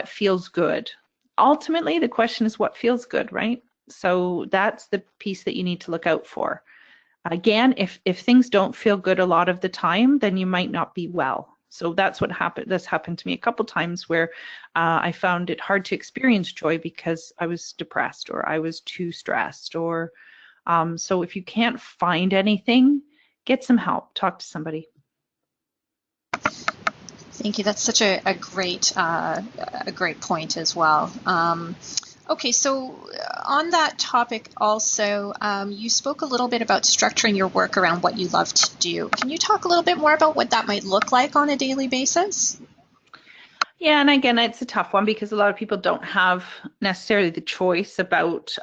feels good. Ultimately, the question is what feels good, right? So that's the piece that you need to look out for. Again, if things don't feel good a lot of the time, then you might not be well. So that's what happened. This happened to me a couple times where I found it hard to experience joy because I was depressed or I was too stressed. Or so if you can't find anything, get some help. Talk to somebody. Thank you. That's such a great point as well. Okay, so on that topic also, you spoke a little bit about structuring your work around what you love to do. Can you talk a little bit more about what that might look like on a daily basis? Yeah, and again, it's a tough one because a lot of people don't have necessarily the choice about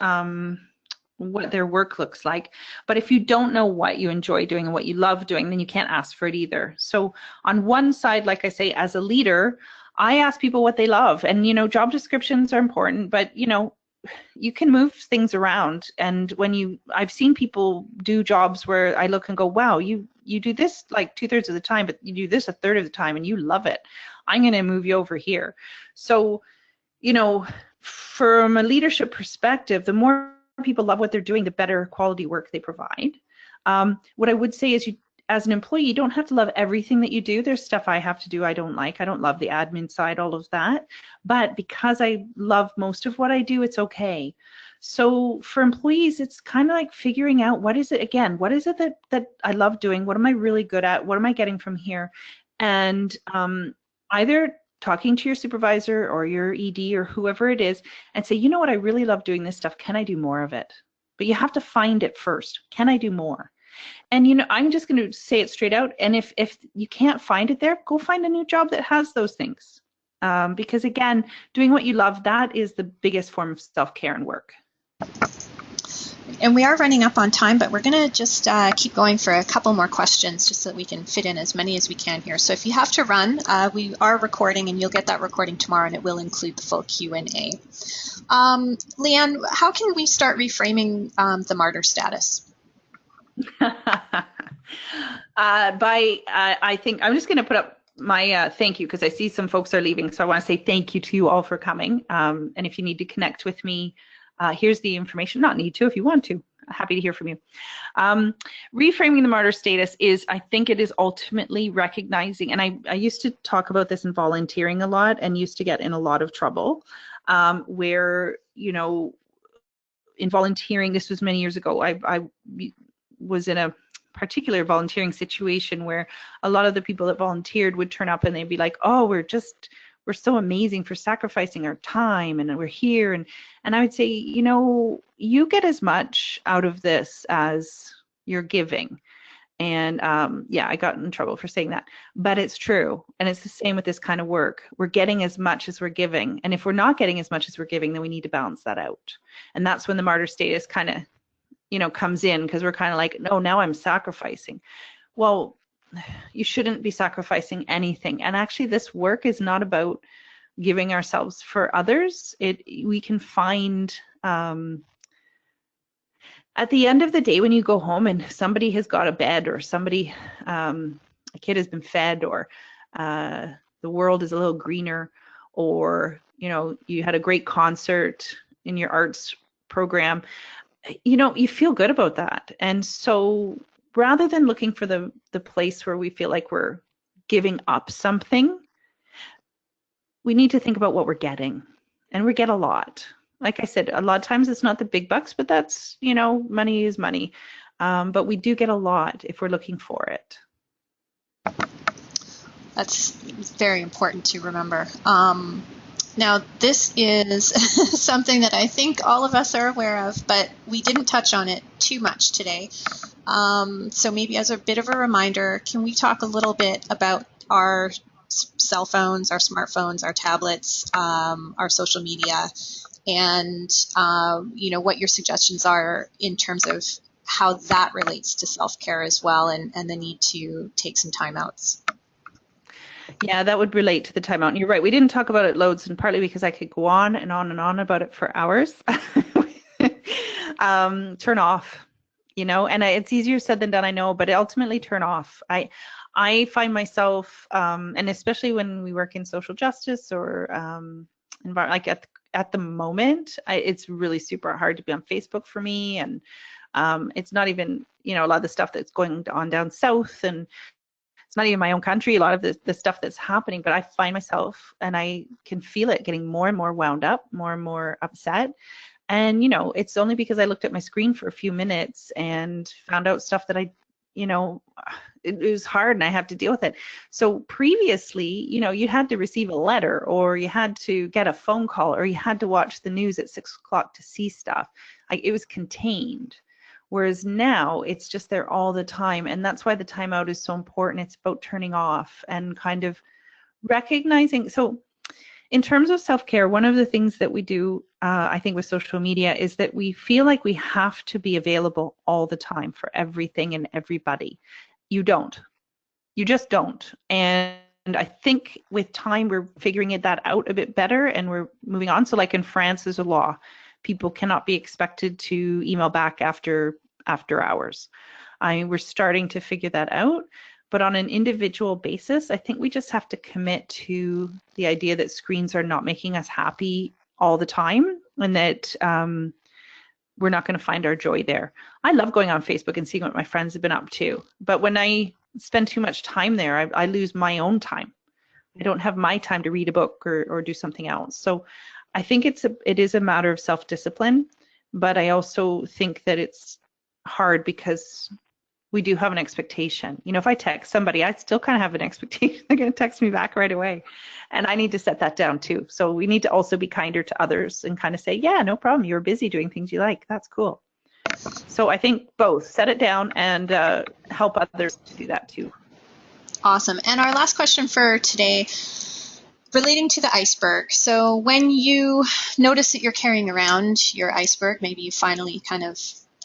what their work looks like. But if you don't know what you enjoy doing and what you love doing, then you can't ask for it either. So on one side, like I say, as a leader, I ask people what they love. And, you know, job descriptions are important, but, you know, you can move things around. And when I've seen people do jobs where I look and go, wow, you do this like 2/3 of the time, but you do this 1/3 of the time and you love it. I'm going to move you over here. So, you know, from a leadership perspective, the more people love what they're doing, the better quality work they provide. What I would say is, you, as an employee, you don't have to love everything that you do. There's stuff I have to do I don't like. I don't love the admin side, all of that. But because I love most of what I do, it's okay. So for employees, it's kind of like figuring out what is it that I love doing? What am I really good at? What am I getting from here? And either talking to your supervisor or your ED or whoever it is and say, you know what, I really love doing this stuff. Can I do more of it? But you have to find it first. Can I do more? And, you know, I'm just going to say it straight out. And if you can't find it there, go find a new job that has those things. Because again, doing what you love, that is the biggest form of self-care and work. And we are running up on time, but we're going to just keep going for a couple more questions just so that we can fit in as many as we can here. So if you have to run, we are recording, and you'll get that recording tomorrow, and it will include the full Q&A. Leanne, how can we start reframing the martyr status? I think I'm just going to put up my thank you, because I see some folks are leaving. So I want to say thank you to you all for coming. And if you need to connect with me, here's the information. Not need to, if you want to. Happy to hear from you. Reframing the martyr status is, I think it is ultimately recognizing, and I used to talk about this in volunteering a lot and used to get in a lot of trouble where, you know, in volunteering, this was many years ago, I was in a particular volunteering situation where a lot of the people that volunteered would turn up and they'd be like, oh, we're so amazing for sacrificing our time and we're here. And I would say, you know, you get as much out of this as you're giving. And yeah, I got in trouble for saying that, but it's true. And it's the same with this kind of work. We're getting as much as we're giving. And if we're not getting as much as we're giving, then we need to balance that out. And that's when the martyr status kind of, you know, comes in, because we're kind of like, no, now I'm sacrificing. Well, you shouldn't be sacrificing anything. And actually, this work is not about giving ourselves for others. We can find at the end of the day, when you go home and somebody has got a bed, or somebody, a kid has been fed, or the world is a little greener, or, you know, you had a great concert in your arts program, you know, you feel good about that. And so rather than looking for the place where we feel like we're giving up something, we need to think about what we're getting. And we get a lot. Like I said, a lot of times it's not the big bucks, but that's, you know, money is money. But we do get a lot if we're looking for it. That's very important to remember. Now, this is something that I think all of us are aware of, but we didn't touch on it too much today. So maybe as a bit of a reminder, can we talk a little bit about our cell phones, our smartphones, our tablets, our social media, and what your suggestions are in terms of how that relates to self-care as well, and the need to take some timeouts. Yeah, that would relate to the timeout. And you're right, we didn't talk about it loads, and partly because I could go on and on and on about it for hours. Turn off, and it's easier said than done, I know, but ultimately turn off. I find myself, and especially when we work in social justice or like at the moment, it's really super hard to be on Facebook for me, and it's not even, a lot of the stuff that's going on down south, and it's not even my own country, a lot of the stuff that's happening, but I find myself, and I can feel it, getting more and more wound up, more and more upset. And, it's only because I looked at my screen for a few minutes and found out stuff that it was hard and I have to deal with it. So previously, you had to receive a letter, or you had to get a phone call, or you had to watch the news at 6 o'clock to see stuff. Like, it was contained. Whereas now it's just there all the time. And that's why the timeout is so important. It's about turning off and kind of recognizing. So in terms of self-care, one of the things that we do, I think, with social media is that we feel like we have to be available all the time for everything and everybody. You don't. You just don't. And I think with time, we're figuring that out a bit better, and we're moving on. So like in France, there's a law. People cannot be expected to email back after hours. We're starting to figure that out. But on an individual basis, I think we just have to commit to the idea that screens are not making us happy all the time, and that we're not going to find our joy there. I love going on Facebook and seeing what my friends have been up to. But when I spend too much time there, I lose my own time. I don't have my time to read a book or do something else. So I think it is a matter of self-discipline, but I also think that it's hard because we do have an expectation. If I text somebody, I still kind of have an expectation they're going to text me back right away. And I need to set that down too. So we need to also be kinder to others and kind of say, yeah, no problem. You're busy doing things you like. That's cool. So I think both, set it down and help others to do that too. Awesome. And our last question for today, relating to the iceberg. So when you notice that you're carrying around your iceberg, maybe you finally kind of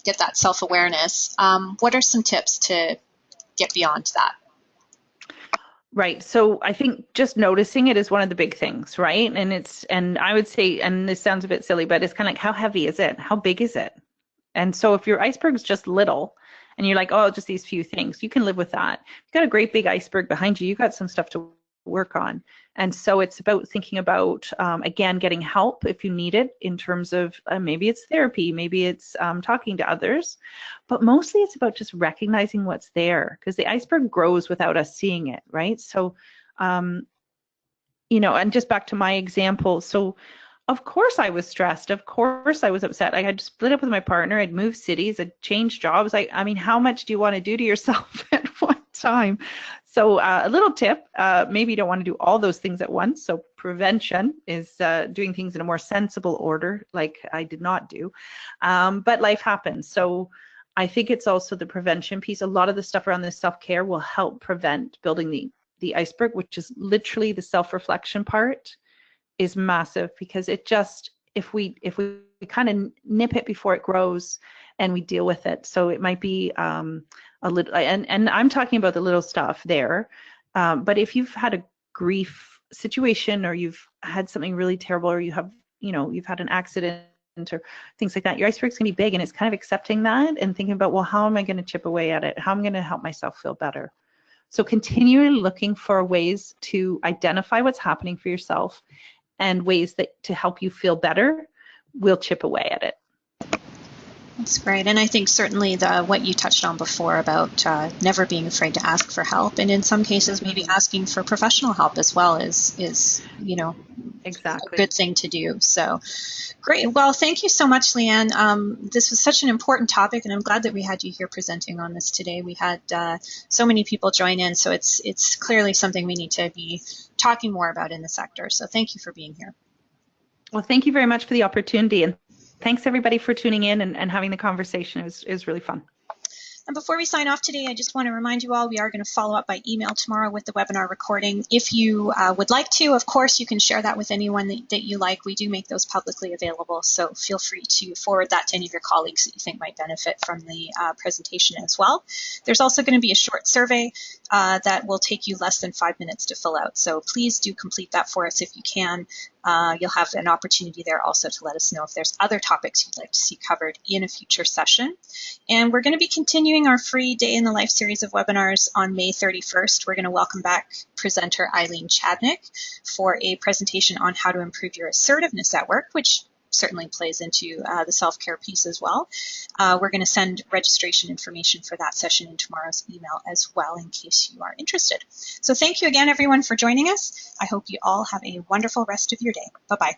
get that self-awareness, what are some tips to get beyond that? Right. So I think just noticing it is one of the big things, right? And I would say, and this sounds a bit silly, but it's kind of like, how heavy is it? How big is it? And so if your iceberg's just little and you're like, oh, just these few things, you can live with that. You've got a great big iceberg behind you. You've got some stuff to work on. And so it's about thinking about, again, getting help if you need it, in terms of maybe it's therapy, maybe it's talking to others, but mostly it's about just recognizing what's there, because the iceberg grows without us seeing it, right? So, and just back to my example, so of course I was stressed. Of course I was upset. I had split up with my partner. I'd moved cities. I'd changed jobs. I mean, how much do you want to do to yourself at one time? So a little tip, maybe you don't want to do all those things at once. So prevention is doing things in a more sensible order, like I did not do. But life happens. So I think it's also the prevention piece. A lot of the stuff around this self-care will help prevent building the iceberg, which is literally the self-reflection part. Is massive, because it just, if we kind of nip it before it grows and we deal with it. So it might be a little, and I'm talking about the little stuff there, but if you've had a grief situation, or you've had something really terrible, or you've had an accident or things like that, your iceberg's gonna be big, and it's kind of accepting that and thinking about, well, how am I going to chip away at it? How am I going to help myself feel better? So continually looking for ways to identify what's happening for yourself, and ways to help you feel better will chip away at it. That's great. And I think certainly what you touched on before about never being afraid to ask for help, and in some cases maybe asking for professional help as well is exactly a good thing to do. So great. Well, thank you so much, Leanne. This was such an important topic, and I'm glad that we had you here presenting on this today. We had so many people join in, so it's clearly something we need to be talking more about in the sector. So thank you for being here. Well, thank you very much for the opportunity, and thanks everybody for tuning in and having the conversation. It was really fun. And before we sign off today, I just want to remind you all we are going to follow up by email tomorrow with the webinar recording. If you would like to, of course, you can share that with anyone that you like. We do make those publicly available, so feel free to forward that to any of your colleagues that you think might benefit from the presentation as well. There's also going to be a short survey that will take you less than 5 minutes to fill out, so please do complete that for us if you can. You'll have an opportunity there also to let us know if there's other topics you'd like to see covered in a future session. And we're going to be continuing our free Day in the Life series of webinars on May 31st. We're going to welcome back presenter Eileen Chadnick for a presentation on how to improve your assertiveness at work, which certainly plays into the self-care piece as well. We're going to send registration information for that session in tomorrow's email as well in case you are interested. So thank you again, everyone, for joining us. I hope you all have a wonderful rest of your day. Bye-bye.